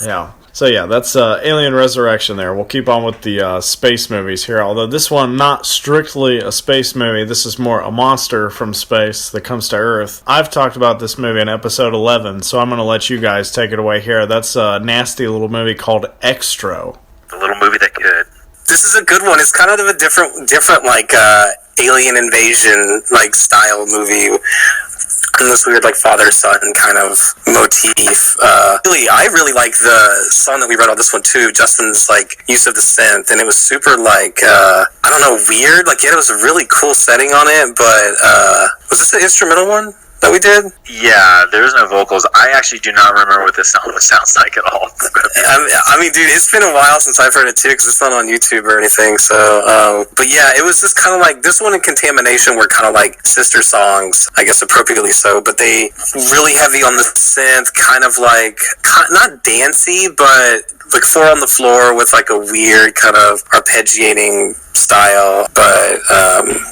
Yeah. So yeah, that's Alien Resurrection there. We'll keep on with the space movies here, although this one not strictly a space movie. This is more a monster from space that comes to Earth. I've talked about this movie in episode 11, so I'm going to let you guys take it away here. That's a nasty little movie called Xtro. The little movie that could. This is a good one. It's kind of a different like alien invasion like style movie. And this weird like father-son kind of motif. I really like the song that we wrote on this one too. Justin's like use of the synth, and it was super like I don't know, weird. Like it was a really cool setting on it. But was this the instrumental one that we did? Yeah, there's no vocals. I actually do not remember what this sounds like at all. I mean, dude, it's been a while since I've heard it too, because it's not on YouTube or anything. So, but yeah, it was just kind of like this one and Contamination were kind of like sister songs, I guess appropriately so. But they really heavy on the synth, kind of like not dancey, but like four on the floor with like a weird kind of arpeggiating style. But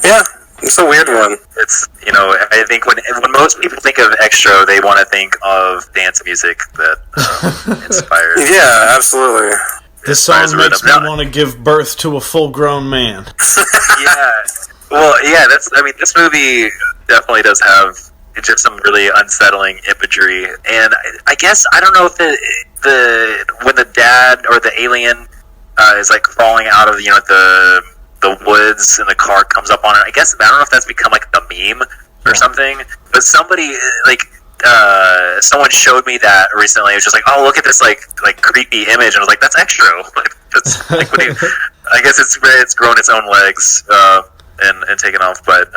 yeah. It's a weird one. It's, I think when most people think of Xtro, they want to think of dance music that inspires. Yeah, absolutely. This song makes me want to give birth to a full-grown man. Yeah. Well, yeah, this movie definitely does have just some really unsettling imagery. And I guess, I don't know if when the dad or the alien is like crawling out of, the woods and the car comes up on it. I don't know if that's become like a meme or something, but somebody someone showed me that recently. It was just like, oh, look at this like creepy image, and I was like, that's Xtro. Like that's like I guess it's grown its own legs and taken off. But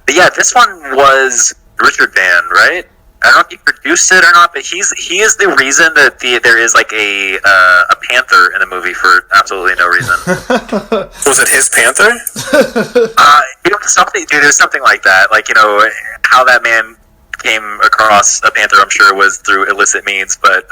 yeah, this one was Richard Van, right? I don't know if he produced it or not, but he is the reason that there is like a panther in the movie for absolutely no reason. Was it his panther? There's something like that. Like, how that man came across a panther, I'm sure was through illicit means, but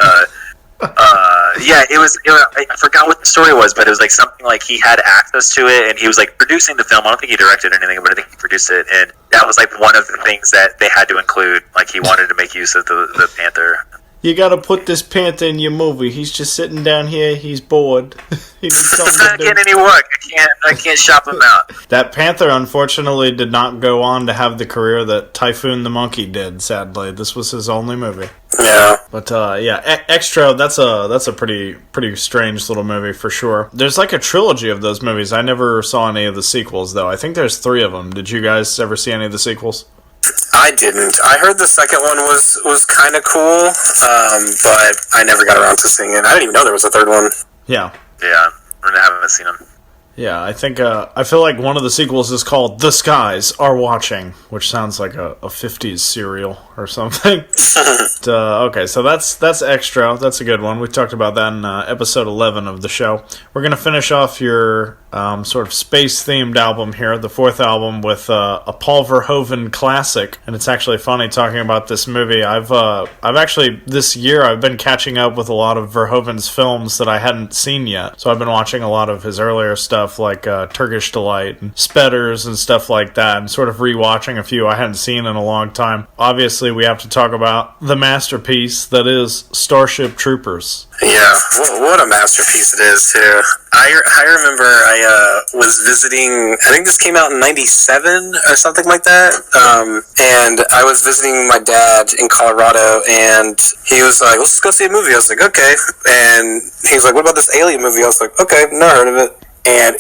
yeah, I forgot what the story was, but it was like something like he had access to it, and he was like producing the film. I don't think he directed anything, but I think he produced it, and that was like one of the things that they had to include. Like he wanted to make use of the panther. You gotta put this panther in your movie. He's just sitting down here. He's bored. He needs He's something not to do. getting any work. I can't shop him out. That panther, unfortunately, did not go on to have the career that Typhoon the Monkey did, sadly. This was his only movie. Yeah. But, Xtro, that's a pretty strange little movie for sure. There's like a trilogy of those movies. I never saw any of the sequels, though. I think there's 3 of them. Did you guys ever see any of the sequels? I didn't. I heard the second one was kind of cool, but I never got around to seeing it. I didn't even know there was a third one. Yeah. Yeah, I haven't seen him. Yeah, I think, I feel like one of the sequels is called The Skies Are Watching, which sounds like a 50s cereal or something. Okay, so that's Xtro. That's a good one. We talked about that in episode 11 of the show. We're going to finish off your sort of space-themed album here, the 4th album, with a Paul Verhoeven classic. And it's actually funny talking about this movie. I've actually, this year, I've been catching up with a lot of Verhoeven's films that I hadn't seen yet. So I've been watching a lot of his earlier stuff, like Turkish Delight and Spatters and stuff like that, and sort of rewatching a few I hadn't seen in a long time. Obviously, we have to talk about the masterpiece that is Starship Troopers. Yeah, what a masterpiece it is, too. I remember I was visiting, I think this came out in 97 or something like that, and I was visiting my dad in Colorado, and he was like, let's go see a movie. I was like, okay, and he was like, what about this Alien movie? I was like, okay, never heard of it. And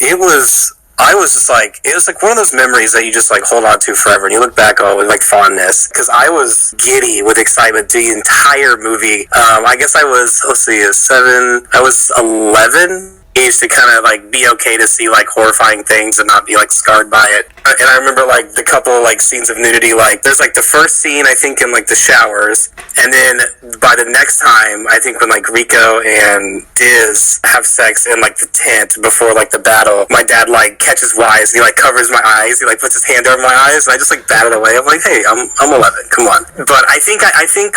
I was just like, it was like one of those memories that you just like hold on to forever, and you look back on with like fondness, because I was giddy with excitement the entire movie. I guess I was, I was 11. Used to kind of like be okay to see like horrifying things and not be like scarred by it. And I remember like the couple like scenes of nudity, like there's like the first scene I think in like the showers, and then by the next time I think when like Rico and Diz have sex in like the tent before like the battle, my dad like catches wise and he like covers my eyes, he like puts his hand over my eyes, and I just like bat it away. I'm like, hey, I'm 11, come on. But I think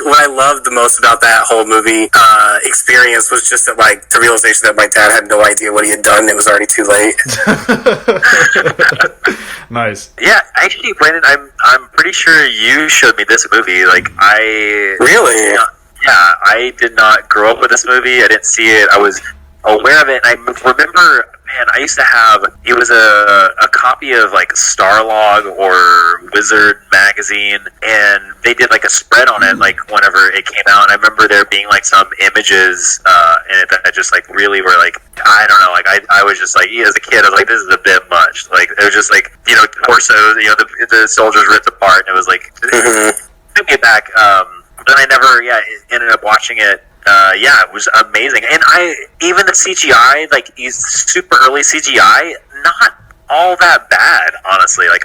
what I loved the most about that whole movie experience was just that like the realization that my dad had no idea what he had done. It was already too late. Nice. Yeah, actually, Brandon, I'm pretty sure you showed me this movie. Like, Really? Yeah, I did not grow up with this movie. I didn't see it. I was aware of it, and I remember, man, I used to have, it was a copy of like Starlog or Wizard magazine, and they did like a spread on it like whenever it came out, and I remember there being like some images in it that just like really were like, I don't know, like I was just like, as a kid I was like, this is a bit much. Like it was just like, you know, torsos, you know, the soldiers ripped apart, and it was like, it took me back, but then I never ended up watching it. It was amazing. And even the CGI, like, super early CGI, not all that bad, honestly. Like,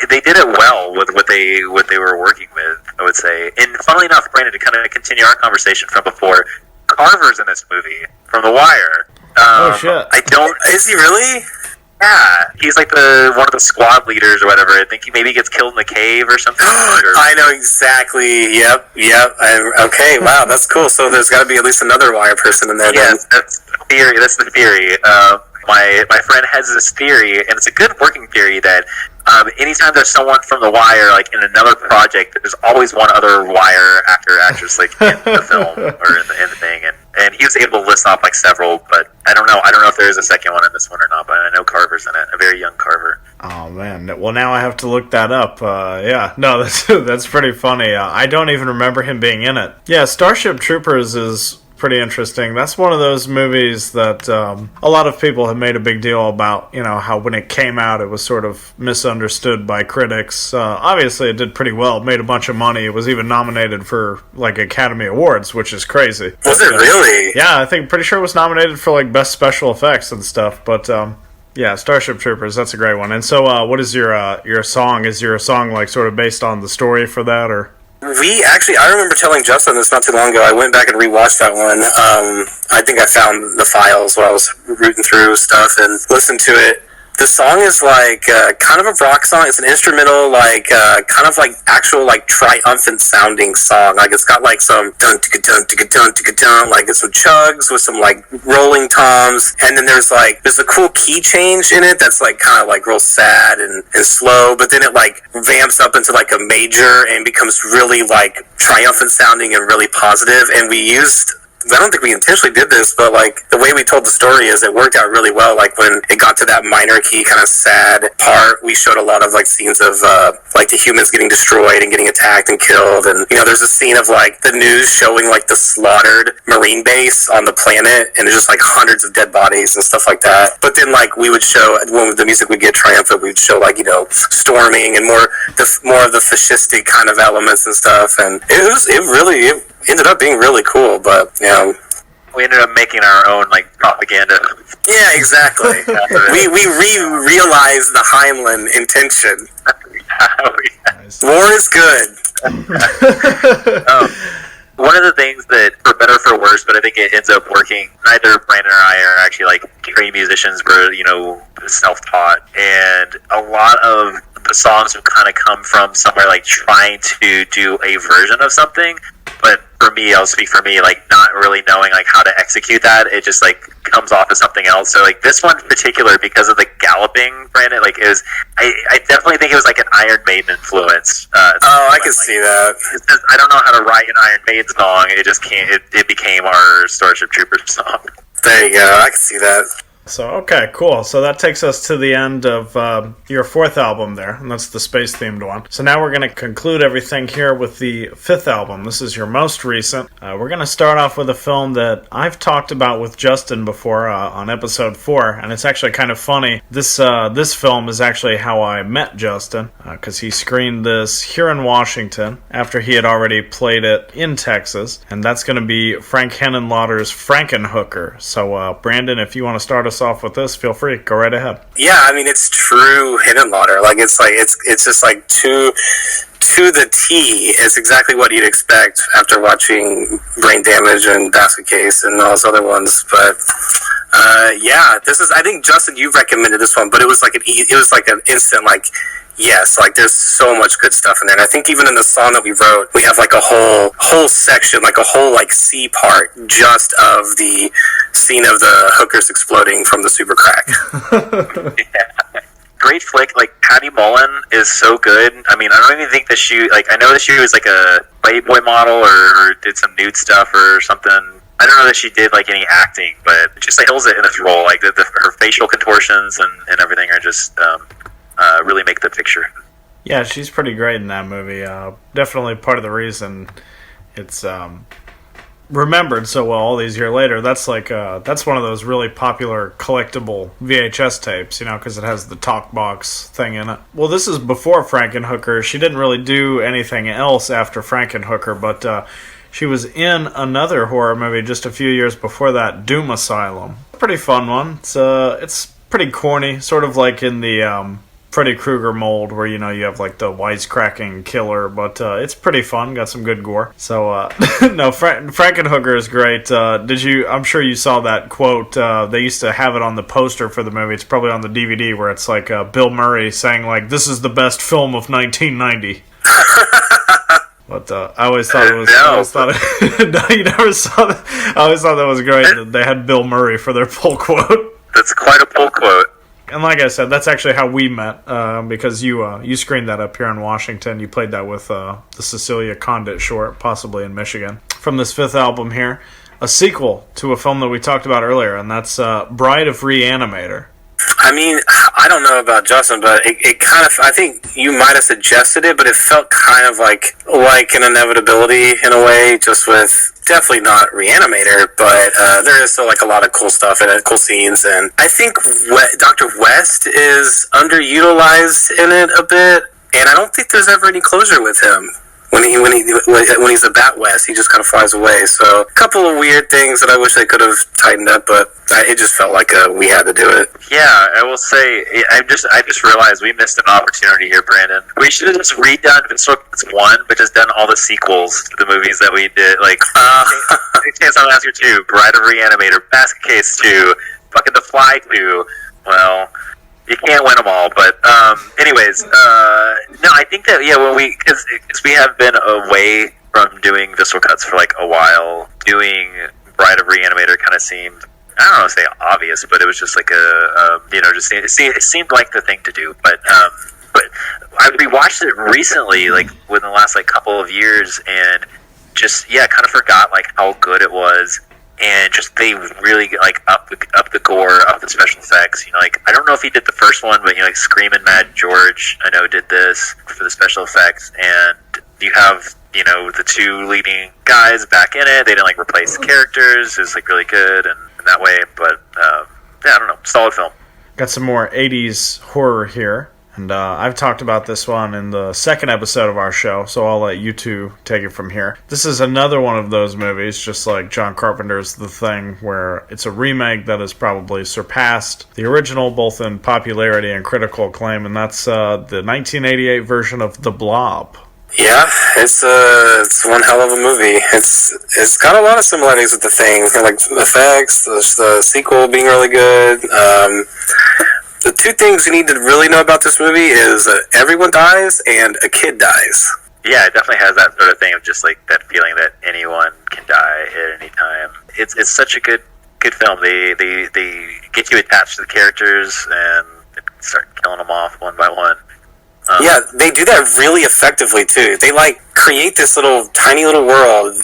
they did it well with what they were working with, I would say. And funnily enough, Brandon, to kind of continue our conversation from before, Carver's in this movie from The Wire. Oh, shit. Is he really? Yeah, he's like one of the squad leaders or whatever. I think he maybe gets killed in the cave or something. I know exactly. Yep. Okay, wow, that's cool. So there's got to be at least another Wire person in there. Yes, that's the theory. That's the theory. My friend has this theory, and it's a good working theory, that anytime there's someone from The Wire, like in another project, there's always one other Wire actor, actress, like in the film or in the thing, and he was able to list off like several, but I don't know if there is a second one in this one or not, but I know Carver's in it, a very young Carver. Oh man, well now I have to look that up. That's pretty funny. I don't even remember him being in it. Yeah, Starship Troopers is pretty interesting. That's one of those movies that a lot of people have made a big deal about, you know, how when it came out it was sort of misunderstood by critics. Obviously it did pretty well, it made a bunch of money, it was even nominated for like Academy Awards, which is crazy. Was it really? Yeah, I think pretty sure it was nominated for like best special effects and stuff, but yeah, Starship Troopers, that's a great one. And so what is your song? Is your song like sort of based on the story for that, or? I remember telling Justin this not too long ago. I went back and rewatched that one. I think I found the files while I was rooting through stuff and listened to it. The song is like kind of a rock song. It's an instrumental, like kind of like actual like triumphant sounding song. Like it's got like some dun ticka dun ticka dun ticka dun, like some chugs with some like rolling toms, and then there's a cool key change in it that's like kind of like real sad and slow, but then it like vamps up into like a major and becomes really like triumphant sounding and really positive. And we used, I don't think we intentionally did this, but like the way we told the story is it worked out really well. Like when it got to that minor key kind of sad part, we showed a lot of like scenes of like the humans getting destroyed and getting attacked and killed. And there's a scene of like the news showing like the slaughtered Marine base on the planet, and there's just like hundreds of dead bodies and stuff like that. But then like we would show, when the music would get triumphant, we would show like storming and more of the fascistic kind of elements and stuff. And it ended up being really cool, but we ended up making our own like propaganda. Yeah, exactly. we realized the Heimlich intention. War is good. One of the things that, for better or for worse, but I think it ends up working, neither Brandon or I are actually like trained musicians. We're, self-taught, and a lot of the songs have kind of come from somewhere like trying to do a version of something. But for me, I'll speak for me, like not really knowing like how to execute that, it just like comes off as something else. So like this one in particular, because of the galloping, Brandon, like I definitely think it was like an Iron Maiden influence. I can see that. I don't know how to write an Iron Maiden song. It just can't. It became our Starship Troopers song. There you go. I can see that. So, okay, cool. So that takes us to the end of your fourth album there, and that's the space-themed one. So now we're going to conclude everything here with the fifth album. This is your most recent. We're going to start off with a film that I've talked about with Justin before on episode 4, and it's actually kind of funny. This film is actually how I met Justin, because he screened this here in Washington after he had already played it in Texas, and that's going to be Frank Henenlotter's Frankenhooker. So, Brandon, if you want to start us off with this, feel free, go right ahead. Yeah, I mean, it's true Henenlotter. Like it's just like to the T. It's exactly what you'd expect after watching Brain Damage and Basket Case and all those other ones. But this is, I think, Justin, you recommended this one, but it was like an instant like, yes, like there's so much good stuff in there. And I think even in the song that we wrote, we have like a whole section, like a whole like C part just of the scene of the hookers exploding from the super crack. Yeah. Great flick. Like Patty Mullen is so good. I mean, I don't even think that she, like, I know that she was like a Playboy model or did some nude stuff or something. I don't know that she did like any acting, but just like kills it in this role. Like her facial contortions and everything are just really make the picture. Yeah, she's pretty great in that movie. Definitely part of the reason it's remembered so well all these years later. That's like that's one of those really popular collectible VHS tapes, because it has the talk box thing in it. Well, this is before Frankenhooker. She didn't really do anything else after Frankenhooker, but she was in another horror movie just a few years before that, Doom Asylum. Pretty fun one. It's pretty corny, sort of like in the Freddy Krueger mold, where you have like the wisecracking killer, but it's pretty fun. Got some good gore. So no, Frankenhooker is great. I'm sure you saw that quote. They used to have it on the poster for the movie. It's probably on the DVD, where it's like Bill Murray saying like, "This is the best film of 1990." But I always thought it was. No, you never saw that. I always thought that was great. That they had Bill Murray for their pull quote. That's quite a pull quote. And like I said, that's actually how we met, because you screened that up here in Washington. You played that with the Cecilia Condit short, possibly in Michigan. From this fifth album here, a sequel to a film that we talked about earlier, and that's Bride of Re-Animator. I mean, I don't know about Justin, but it kind of, I think you might have suggested it, but it felt kind of like an inevitability in a way, just with definitely not Re-Animator, but there is still like a lot of cool stuff in it, cool scenes, and I think Dr. West is underutilized in it a bit, and I don't think there's ever any closure with him. When he's a Bat West, he just kind of flies away. So a couple of weird things that I wish they could have tightened up, but it just felt like we had to do it. Yeah, I will say, I just realized we missed an opportunity here, Brandon. We should have just redone VISCERAL CUTS 1, but just done all the sequels to the movies that we did. Like, Chainsaw Massacre 2, Bride of Re-Animator, Basket Case 2, fucking The Fly 2. Well, You can't win them all, but anyways, no, I think that when because we have been away from doing Visceral Cuts for like a while, doing Bride of Re-Animator kind of seemed, I don't know, say obvious, but it was just like it seemed like the thing to do. But I rewatched it recently, like within the last like couple of years, and just kind of forgot like how good it was. And just they really like up the gore, up the special effects. Like I don't know if he did the first one, but like Screamin' Mad George, I know did this for the special effects. And you have the two leading guys back in it. They didn't like replace the characters. It was like really good and that way. But I don't know, solid film. Got some more 80s horror here. And I've talked about this one in the second episode of our show, so I'll let you two take it from here. This is another one of those movies, just like John Carpenter's The Thing, where it's a remake that has probably surpassed the original, both in popularity and critical acclaim, and that's the 1988 version of The Blob. Yeah, it's one hell of a movie. It's got a lot of similarities with The Thing, like the effects, the sequel being really good. The two things you need to really know about this movie is everyone dies and a kid dies. Yeah, it definitely has that sort of thing of just like that feeling that anyone can die at any time. It's such a good film. They get you attached to the characters and start killing them off one by one. Yeah, they do that really effectively too. They like create this tiny little world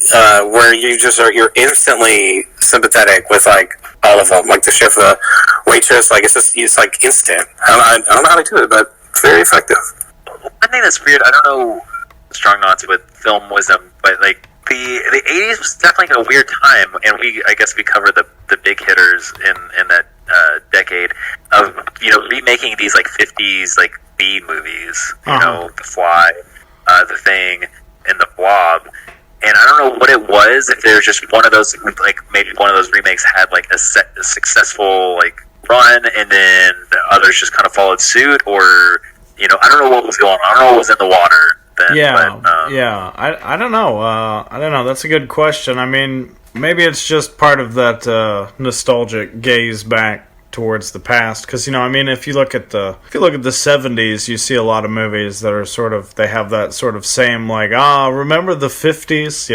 where you're instantly sympathetic with like all of them, like the chef, the waitress. Like it's like instant. I don't know how to do it, but it's very effective. One thing that's weird, I don't know Strong Knotz with film wisdom, but like the 80s was definitely a weird time, and I guess we covered the big hitters in that decade of remaking these like 50s like B movies, The Fly, The Thing, and The Blob. And I don't know what it was, if there's just one of those, like maybe one of those remakes had like a successful like run, and then the others just kind of followed suit, or I don't know what was going on. I don't know what was in the water then. I don't know. I don't know. That's a good question. I mean, maybe it's just part of that nostalgic gaze back towards the past, because if you look at the 70s, you see a lot of movies that are they have that sort of same like remember the 50s,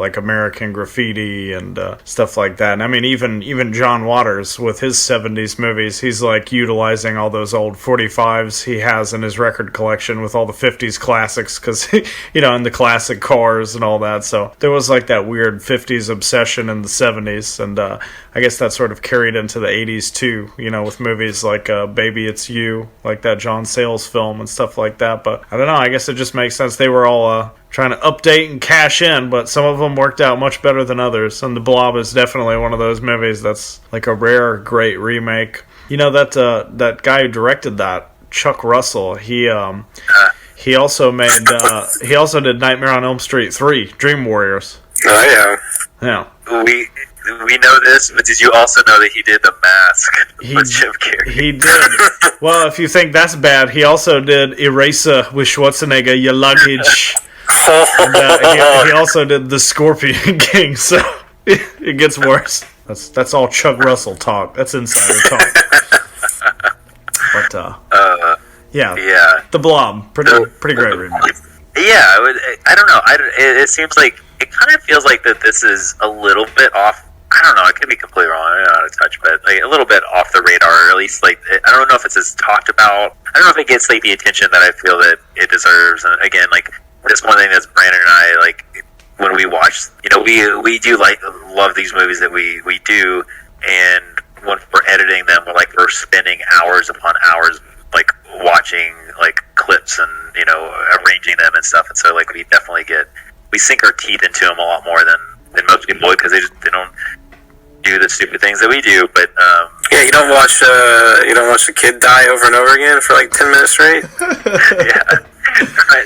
like American Graffiti and stuff like that. And I mean even John Waters with his 70s movies, he's like utilizing all those old 45s he has in his record collection with all the 50s classics, because and the classic cars and all that. So there was like that weird 50s obsession in the 70s, and I guess that sort of carried into the 80s too, with movies like Baby It's You, like that John Sayles film and stuff like that. But I don't know, I guess it just makes sense. They were all trying to update and cash in, but some of them worked out much better than others, and The Blob is definitely one of those movies that's like a rare, great remake. That guy who directed that, Chuck Russell, he also did Nightmare on Elm Street 3, Dream Warriors. Oh, yeah. Yeah. We know this, but did you also know that he did The Mask with Jim Carrey? He did. Well, if you think that's bad, he also did Eraser with Schwarzenegger, Your Luggage. And, he also did The Scorpion King, so it gets worse. That's all Chuck Russell talk. That's insider talk. But The Blob, pretty great remake. Yeah, I don't know. It seems like it kind of feels like that this is a little bit off. I don't know. I could be completely wrong. I don't know how to touch, but like a little bit off the radar, or at least like I don't know if it's as talked about. I don't know if it gets like the attention that I feel that it deserves. And again, like that's one thing that's Brandon and I like when we watch. We do love these movies that we do, and when we're editing them, we're spending hours upon hours like watching like clips and arranging them and stuff. And so like we sink our teeth into them a lot more than most people would, because they don't do the stupid things that we do. But you don't watch a kid die over and over again for like 10 minutes straight.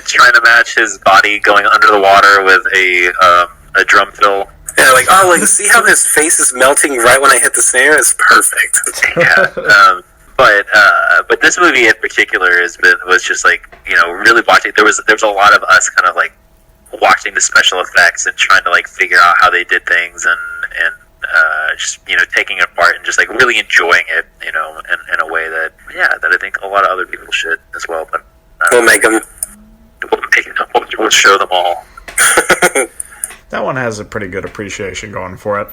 Trying to match his body going under the water with a drum fill. Yeah, see how his face is melting right when I hit the snare? It's perfect. Yeah. But this movie in particular was just like really watching. There was a lot of us kind of like watching the special effects and trying to like figure out how they did things, and just taking it apart and just like really enjoying it in a way that that I think a lot of other people should as well. But We'll make them. We'll show them all. That one has a pretty good appreciation going for it.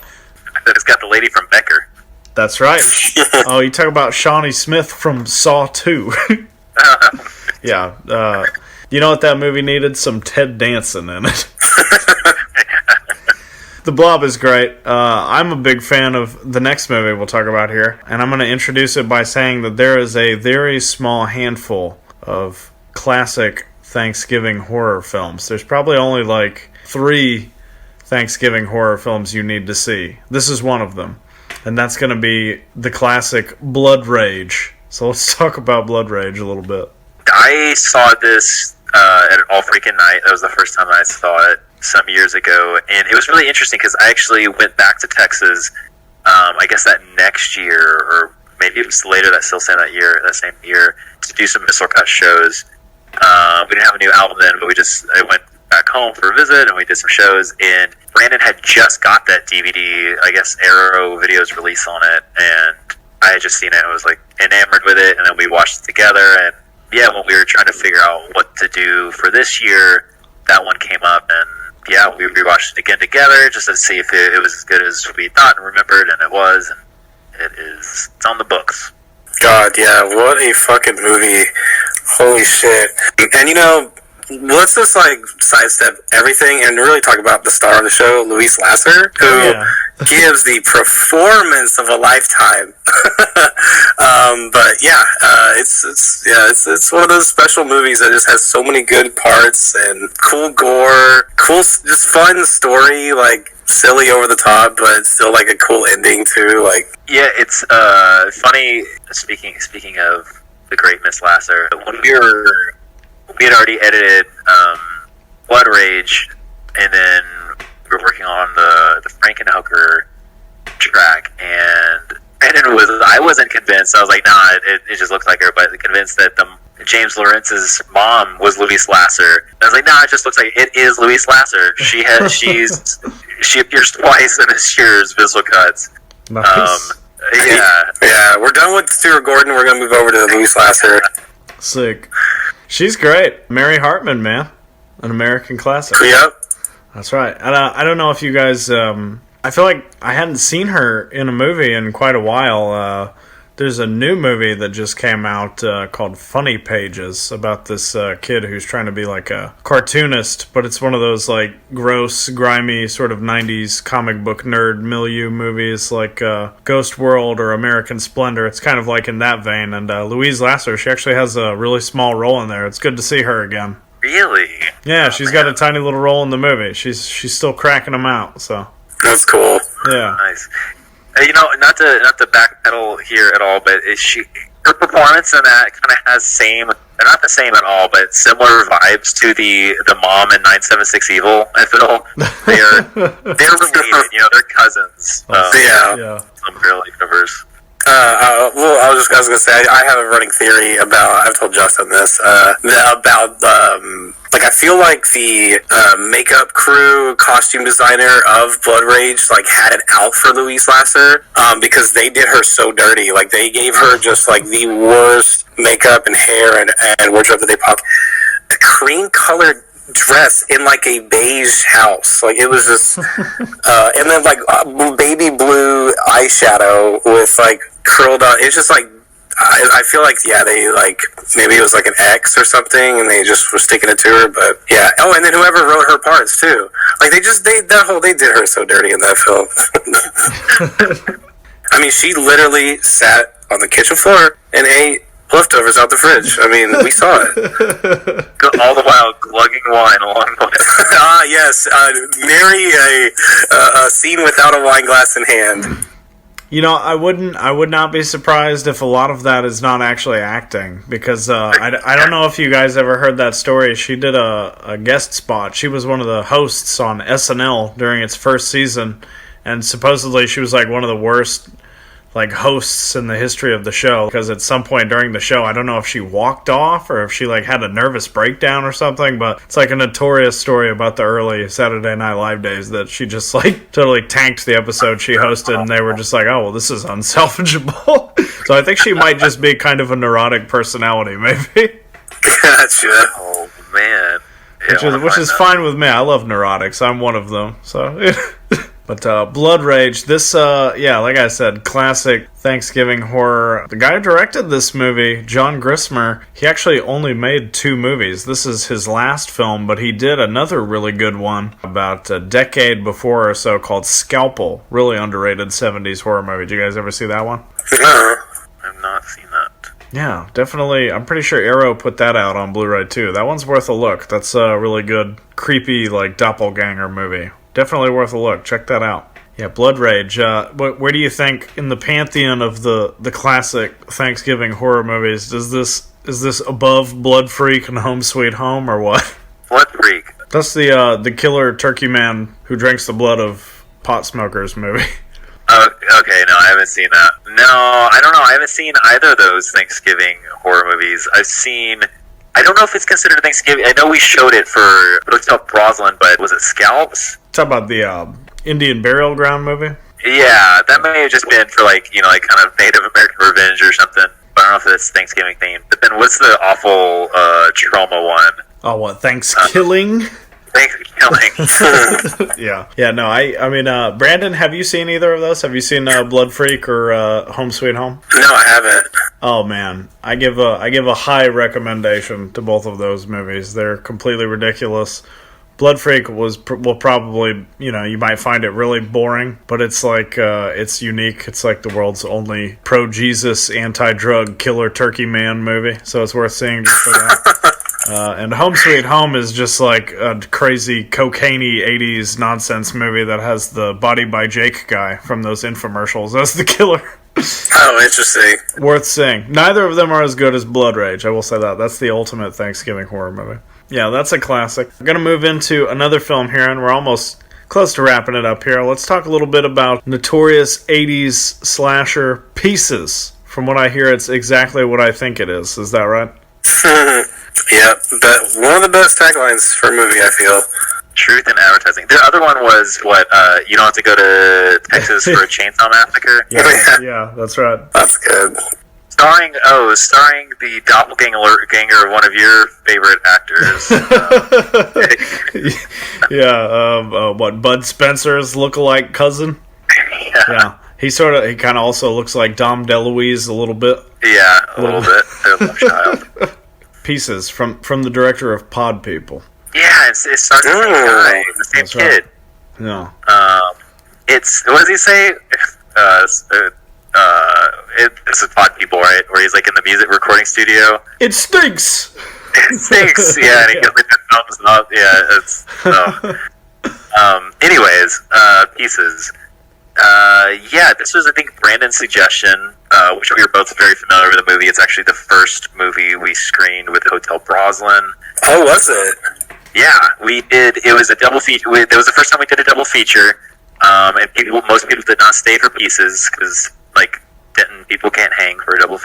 Then it's got the lady from Becker. That's right. Oh, you talk about Shawnee Smith from Saw 2. Yeah. You know what that movie needed? Some Ted Danson in it. The Blob is great. I'm a big fan of the next movie we'll talk about here, and I'm going to introduce it by saying that there is a very small handful of classic Thanksgiving horror films. There's probably only like 3 Thanksgiving horror films you need to see. This is one of them, and that's going to be the classic Blood Rage. So let's talk about Blood Rage a little bit. I saw this at All Freaking Night. That was the first time I saw it some years ago, and it was really interesting because I actually went back to Texas, I guess that next year, or maybe it was later that same year, to do some Visceral Cuts shows. We didn't have a new album then, but I went back home for a visit, and we did some shows, and Brandon had just got that DVD, I guess Arrow Videos release on it, and I had just seen it. I was like enamored with it, and then we watched it together, and yeah, when we were trying to figure out what to do for this year, that one came up, and yeah, we rewatched it again together just to see if it was as good as we thought and remembered, and it was, and it's on the books. God, yeah, what a fucking movie. Holy shit. And let's just sidestep everything and really talk about the star of the show, Louise Lasser, who gives the performance of a lifetime. But yeah, it's one of those special movies that just has so many good parts and cool gore, just fun story, like silly over the top, but still like a cool ending too. Like, yeah, it's funny. Speaking of the great Miss Lasser, when we had already edited Blood Rage, and then we were working on the Frankenhooker track, and I wasn't convinced. I was like, nah, it just looks like her, but convinced that James Lawrence's mom was Louise Lasser. I was like, nah, it just looks like it is Louise Lasser. She appears twice in this year's Visceral Cuts. Nice. Yeah, we're done with Stuart Gordon. We're gonna move over to Louise Lasser. Sick. She's great. Mary Hartman, man. An American classic. Yep. That's right. And I don't know if you guys... I feel like I hadn't seen her in a movie in quite a while. There's a new movie that just came out called Funny Pages about this kid who's trying to be like a cartoonist, but it's one of those like gross, grimy sort of 90s comic book nerd milieu movies like Ghost World or American Splendor. It's kind of like in that vein. And Louise Lasser, she actually has a really small role in there. It's good to see her again. Really? Yeah, she's got a tiny little role in the movie. She's still cracking them out. So that's cool. Yeah. Nice. Not to backpedal here at all, but her performance in that kind of has they're not the same at all, but similar vibes to the mom in 976 Evil. I feel they're related. They're cousons. Yeah. Some parallel universe. Well, I was gonna say I have a running theory about. I've told Justin this about I feel like the makeup crew, costume designer of Blood Rage, had it out for Louise Lasser because they did her so dirty. Like they gave her just the worst makeup and hair and wardrobe that they popped. The cream colored dress in a beige house, it was just and then baby blue eyeshadow with curled on. It's just I feel they maybe it was an ex or something, and they just were sticking it to her. But yeah, and then whoever wrote her parts too, they did her so dirty in that film. I mean, she literally sat on the kitchen floor and ate leftovers out the fridge. I mean, we saw it. All the while glugging wine along the way. Yes. Nary a scene without a wine glass in hand. I would not be surprised if a lot of that is not actually acting, because I don't know if you guys ever heard that story. She did a guest spot. She was one of the hosts on SNL during its first season, and supposedly she was one of the worst like hosts in the history of the show, because at some point during the show, I don't know if she walked off or if she like had a nervous breakdown or something, but it's like a notorious story about the early Saturday Night Live days that she just like totally tanked the episode she hosted, and they were just like, oh well, this is unsalvageable. So I think she might just be kind of a neurotic personality, maybe. Gotcha. Oh man. Yeah, Which is fine with me. I love neurotics. I'm one of them. So, but Blood Rage. This, like I said, classic Thanksgiving horror. The guy who directed this movie, John Grissmer, he actually only made 2 movies. This is his last film, but he did another really good one about a decade before or so called Scalpel. Really underrated 70s horror movie. Did you guys ever see that one? No. I've not seen that. Yeah, definitely. I'm pretty sure Arrow put that out on Blu-ray too. That one's worth a look. That's a really good, creepy, like, doppelganger movie. Definitely worth a look. Check that out. Yeah, Blood Rage. Where do you think, in the pantheon of the classic Thanksgiving horror movies, is this above Blood Freak and Home Sweet Home, or what? Blood Freak. That's the killer turkey man who drinks the blood of pot smokers movie. Oh, okay, no, I haven't seen that. No, I don't know. I haven't seen either of those Thanksgiving horror movies. I don't know if it's considered Thanksgiving. I know we showed it for Hotel Brosnan, but was it Scalps? Talk about the Indian Burial Ground movie? Yeah, that may have just been for, like, kind of Native American revenge or something. But I don't know if it's Thanksgiving themed. But then what's the awful trauma one? Oh, what, Thanksgiving? Thanksgiving. Yeah, no, I mean, Brandon, have you seen either of those? Have you seen Blood Freak or Home Sweet Home? No, I haven't. Oh man, I give a high recommendation to both of those movies. They're completely ridiculous. Blood Freak will probably, you might find it really boring, but it's like, it's unique. It's like the world's only pro-Jesus, anti-drug killer turkey man movie, so it's worth seeing just for that. And Home Sweet Home is just like a crazy cocaine-y 80s nonsense movie that has the Body by Jake guy from those infomercials as the killer. Oh, interesting. Worth seeing. Neither of them are as good as Blood Rage, I will say that. That's the ultimate Thanksgiving horror movie. Yeah, that's a classic. We're going to move into another film here, and we're almost close to wrapping it up here. Let's talk a little bit about notorious 80s slasher Pieces. From what I hear, it's exactly what I think it is. Is that right? Yeah, but one of the best taglines for a movie, I feel. Truth in advertising. The other one was, you don't have to go to Texas for a chainsaw massacre? Yeah, that's right. That's good. Starring the doppelganger of one of your favorite actors. What, Bud Spencer's lookalike cousin? Yeah. He kind of also looks like Dom DeLuise a little bit. Yeah, a little bit. Their love child. Pieces from the director of Pod People. Yeah, it starts the same guy, the same That's kid. Right. Yeah. What does he say? It's a Pod People, right? Where he's like in the music recording studio. It stinks. It stinks. Yeah, and he gives like the thumbs up. Yeah, it's. Anyways, Pieces. This was, I think, Brandon's suggestion, which we were both very familiar with the movie. It's actually the first movie we screened with Hotel Brosnan. Oh, was it? Yeah, we did. It was a double feature. That was the first time we did a double feature, and most people did not stay for Pieces because, people can't hang for a double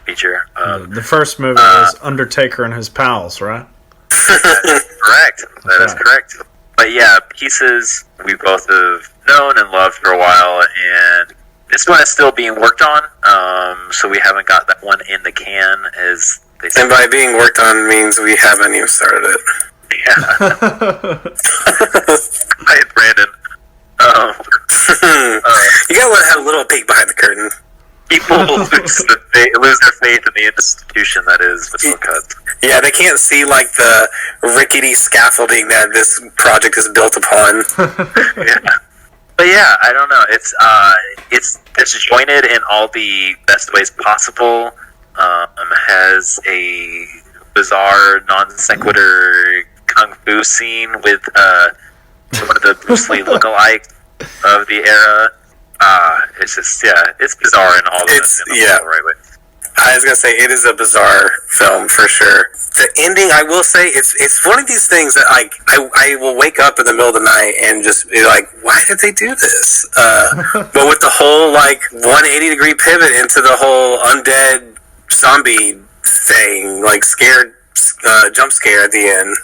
feature. The first movie was Undertaker and His Pals, right? That is correct. That is correct. But yeah, Pieces we both have known and loved for a while, and this one is still being worked on, so we haven't got that one in the can, as they say. And by being worked on means we haven't even started it. Yeah. Hi, Brandon. You gotta have a little peek behind the curtain. People lose their faith in the institution that is Visceral Cuts. Yeah, they can't see the rickety scaffolding that this project is built upon. Yeah. But yeah, I don't know. It's disjointed in all the best ways possible. Has a bizarre non sequitur kung fu scene with one of the Bruce Lee lookalikes of the era. It's just it's bizarre in all the right way. I was gonna say it is a bizarre film for sure. The ending, I will say, it's one of these things that I will wake up in the middle of the night and just be like, why did they do this? But with the whole 180-degree pivot into the whole undead zombie thing, scared jump scare at the end.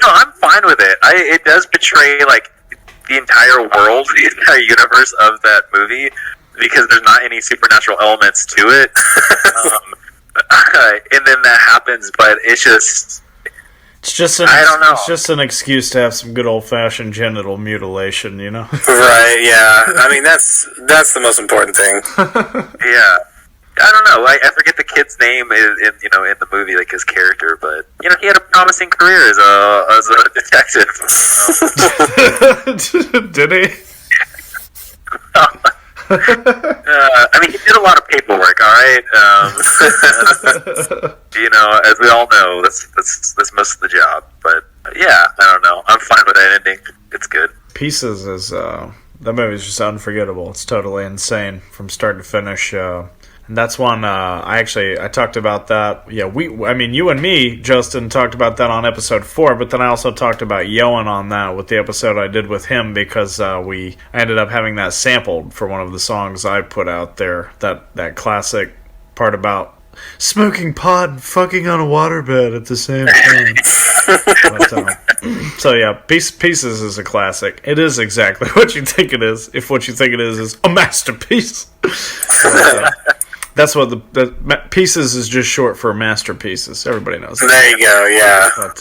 I'm fine with it. It does betray the entire world, the entire universe of that movie, because there's not any supernatural elements to it. And then that happens, but it's just I don't know. It's just an excuse to have some good old-fashioned genital mutilation, Right, yeah. I mean, that's the most important thing. Yeah. I don't know. I forget the kid's name in the movie, his character, but he had a promising career as a detective. Did he? He did a lot of paperwork. All right. As we all know, that's most of the job. But yeah, I don't know. I'm fine with that ending. It's good. Pieces is that movie's just unforgettable. It's totally insane from start to finish. And that's one I talked about that. Yeah, you and me, Justin, talked about that on episode 4, but then I also talked about Yoan on that with the episode I did with him because I ended up having that sampled for one of the songs I put out there. That classic part about smoking pot and fucking on a waterbed at the same time. So yeah, Pieces is a classic. It is exactly what you think it is. If what you think it is a masterpiece. That's what the Pieces is just short for masterpieces. Everybody knows that. There you go, yeah. But,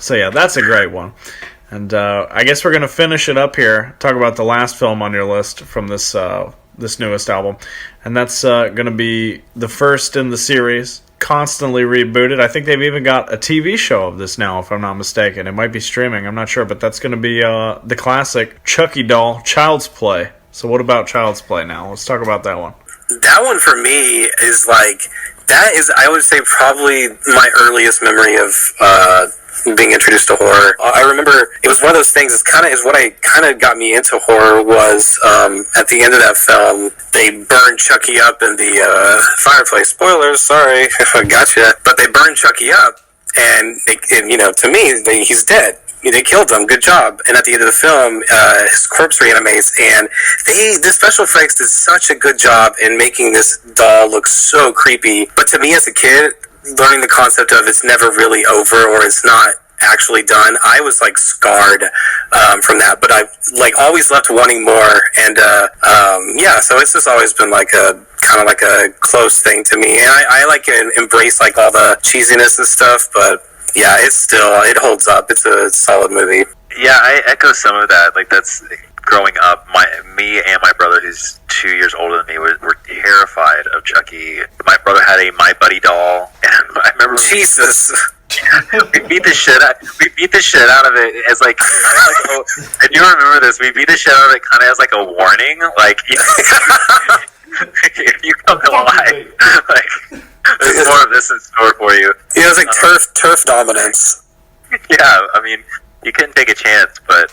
so yeah, that's a great one. And I guess we're going to finish it up here, talk about the last film on your list from this newest album. And that's going to be the first in the series, constantly rebooted. I think they've even got a TV show of this now, if I'm not mistaken. It might be streaming, I'm not sure. But that's going to be the classic Chucky doll, Child's Play. So what about Child's Play now? Let's talk about that one. That one for me is I would say probably my earliest memory of being introduced to horror. I remember it was one of those things. Is what got me into horror was at the end of that film they burned Chucky up in the fireplace. Spoilers, sorry, gotcha. But they burned Chucky up, and to me he's dead. They killed him. Good job. And at the end of the film, his corpse reanimates, and the special effects did such a good job in making this doll look so creepy. But to me, as a kid, learning the concept of it's never really over or it's not actually done, I was scarred from that. But I always left wanting more, and so it's just always been a close thing to me. And I embrace all the cheesiness and stuff, but. Yeah, it holds up. It's a solid movie. Yeah, I echo some of that. That's growing up. Me and my brother, who's 2 years older than me, were terrified of Chucky. My brother had a My Buddy doll, and I remember Jesus. We beat the shit out of it as I do remember this. We beat the shit out of it kind of as a warning, if you come alive, there's more of this in store for you. Yeah, it was turf dominance. Yeah, I mean, you couldn't take a chance, but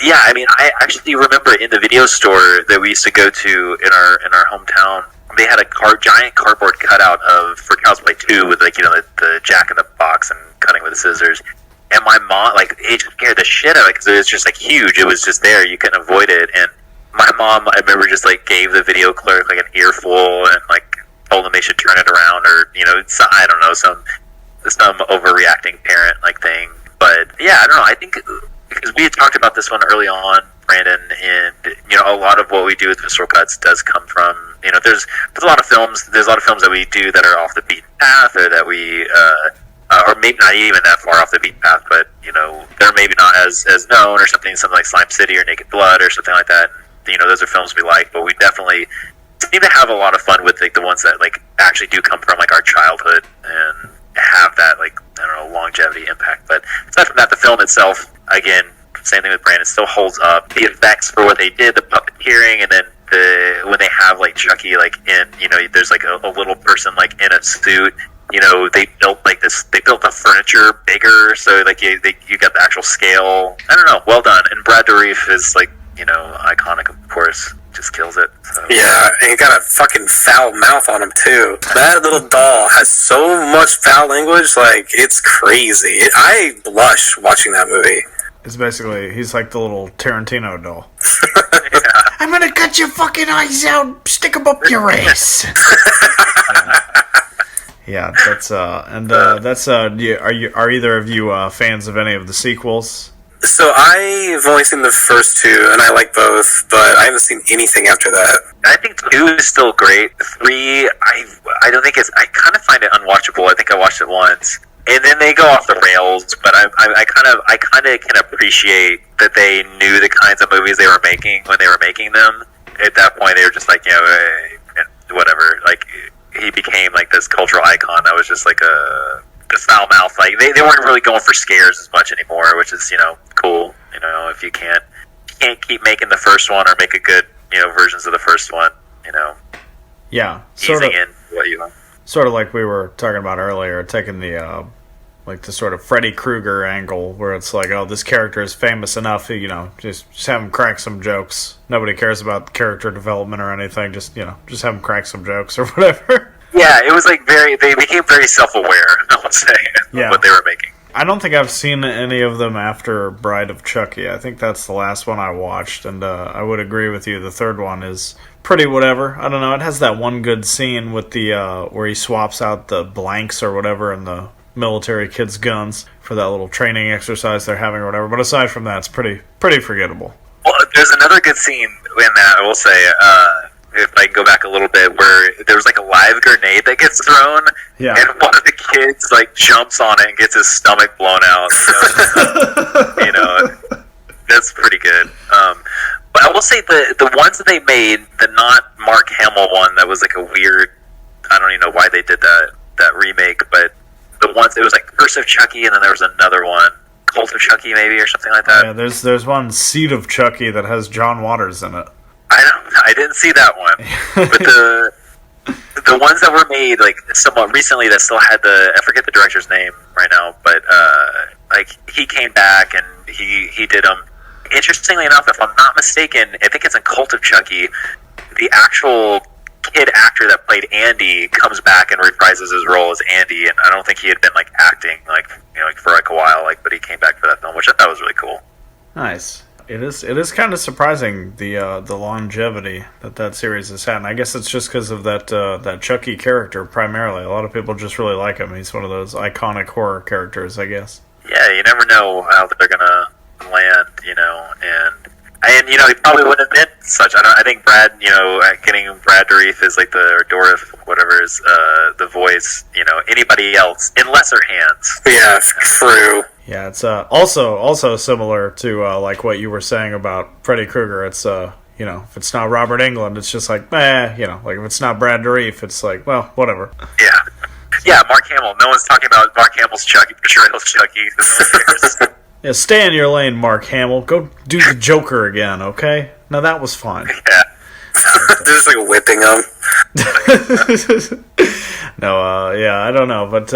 yeah, I mean, I actually remember in the video store that we used to go to in our hometown, they had a giant cardboard cutout for Child's Play 2 with the Jack in the Box and cutting with the scissors. And my mom, it scared the shit out of it because it was just huge. It was just there, you couldn't avoid it. And my mom, I remember, just gave the video clerk an earful and told them they should turn it around, or I don't know, some overreacting parent thing. But yeah, I don't know. I think because we had talked about this one early on, Brandon, and a lot of what we do with Visceral Cuts does come from there's a lot of films. There's a lot of films that we do that are off the beaten path, or that we or maybe not even that far off the beaten path, but they're maybe not as known, or something like Slime City or Naked Blood or something like that. Those are films we like, but we definitely seem to have a lot of fun with the ones that actually do come from our childhood and have that longevity impact. But aside from that, the film itself, again, same thing with Brandon, still holds up. The effects for what they did, the puppeteering, and then when they have Chucky in there's a little person in a suit. They built they built the furniture bigger, so you got the actual scale. I don't know, well done. And Brad Dourif is iconic, of course. just kills it. So. Yeah, and he got a fucking foul mouth on him too. That little doll has so much foul language, like it's crazy. I blush watching that movie. It's basically, he's like the little Tarantino doll. Yeah. I'm gonna cut your fucking eyes out, stick them up your ass. Yeah, that's are either of you fans of any of the sequels? So I've only seen the first two, and I like both, but I haven't seen anything after that. I think 2 is still great. 3, I don't think it's. I kind of find it unwatchable. I think I watched it once, and then they go off the rails. But I kind of can appreciate that they knew the kinds of movies they were making when they were making them. At that point, they were just like, whatever. Like he became like this cultural icon that was just like a foul mouth. Like they weren't really going for scares as much anymore, which is cool. If you can't keep making the first one or make a good versions of the first one, Yeah, easing in what you want. Sort of like we were talking about earlier, taking the the sort of Freddy Krueger angle, where it's like, oh, this character is famous enough, just have him crack some jokes. Nobody cares about character development or anything. Just have him crack some jokes or whatever. Yeah, it was like they became very self-aware, I would say, of what they were making. I don't think I've seen any of them after Bride of Chucky. I think that's the last one I watched, and I would agree with you. The third one is pretty whatever. I don't know. It has that one good scene with the where he swaps out the blanks or whatever in the military kids' guns for that little training exercise they're having or whatever. But aside from that, it's pretty forgettable. Well, there's another good scene in that, I will say, if I can go back a little bit, where there was like a live grenade that gets thrown, and one of the kids like jumps on it and gets his stomach blown out. That's pretty good. But I will say the ones that they made, the not Mark Hamill one, that was like a weird. I don't even know why they did that remake, but the ones it was like Curse of Chucky, and then there was another one, Cult of Chucky, maybe, or something like that. Yeah, there's one, Seed of Chucky, that has John Waters in it. I didn't see that one, but the ones that were made like somewhat recently that still had I forget the director's name right now, but like he came back and he did them. Interestingly enough, if I'm not mistaken, I think it's in Cult of Chucky. The actual kid actor that played Andy comes back and reprises his role as Andy, and I don't think he had been like acting for like a while, but he came back for that film, which I thought was really cool. Nice. It is kind of surprising the longevity that series has had, and I guess it's just because of that Chucky character primarily. A lot of people just really like him. He's one of those iconic horror characters, I guess. Yeah, you never know how they're gonna land, and he probably wouldn't have been such. I think Brad, getting Brad Dourif is like or Dourif, whatever is the voice. Anybody else in lesser hands. Yeah, true. Yeah, it's also similar to like what you were saying about Freddy Krueger. It's if it's not Robert Englund, it's just like like if it's not Brad Dourif, it's like, well, whatever. Yeah, Mark Hamill. No one's talking about Mark Hamill's Chucky portrayal of Chucky. No one cares. Yeah, stay in your lane, Mark Hamill. Go do the Joker again, okay? Now that was fine. Yeah. They're just like whipping him. No, I don't know, but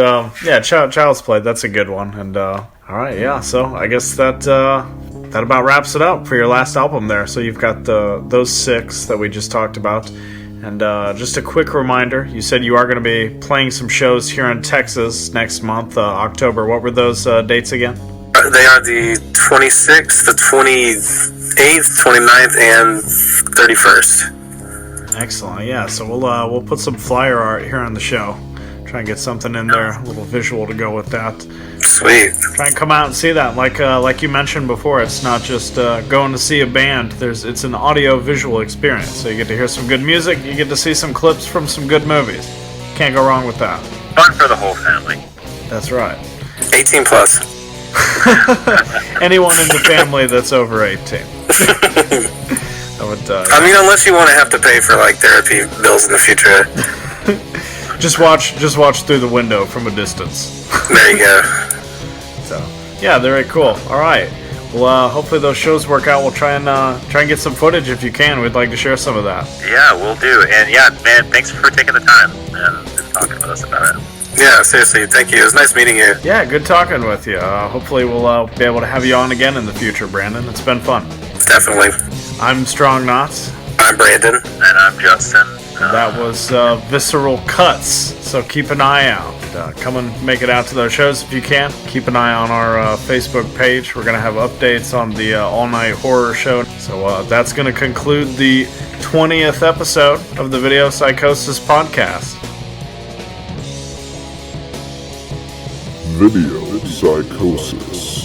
Child's Play, that's a good one. And all right, yeah. So I guess that about wraps it up for your last album there. So you've got those 6 that we just talked about, and just a quick reminder: you said you are going to be playing some shows here in Texas next month, October. What were those dates again? They are the 26th, the 28th, 29th, and 31st. Excellent, yeah. So we'll put some flyer art here on the show. Try and get something in there, a little visual to go with that. Sweet. Try and come out and see that. Like you mentioned before, it's not just going to see a band. It's an audio-visual experience. So you get to hear some good music, you get to see some clips from some good movies. Can't go wrong with that. Fun for the whole family. That's right. 18 plus. Anyone in the family that's over 18. I mean, unless you want to have to pay for like therapy bills in the future. Just watch through the window from a distance. There you go. So yeah, very cool. All right. Well, hopefully those shows work out. We'll try and get some footage if you can. We'd like to share some of that. Yeah, we'll do. And yeah, man, thanks for taking the time and talking with us about it. Yeah, seriously, thank you. It was nice meeting you. Yeah, good talking with you. Hopefully we'll be able to have you on again in the future, Brandon. It's been fun. Definitely. I'm Strong Knotz. I'm Brandon. And I'm Justin. And that was Visceral Cuts. So keep an eye out. Come and make it out to those shows if you can. Keep an eye on our Facebook page. We're going to have updates on the all-night horror show. So that's going to conclude the 20th episode of the Video Psychosis podcast. Video Psychosis.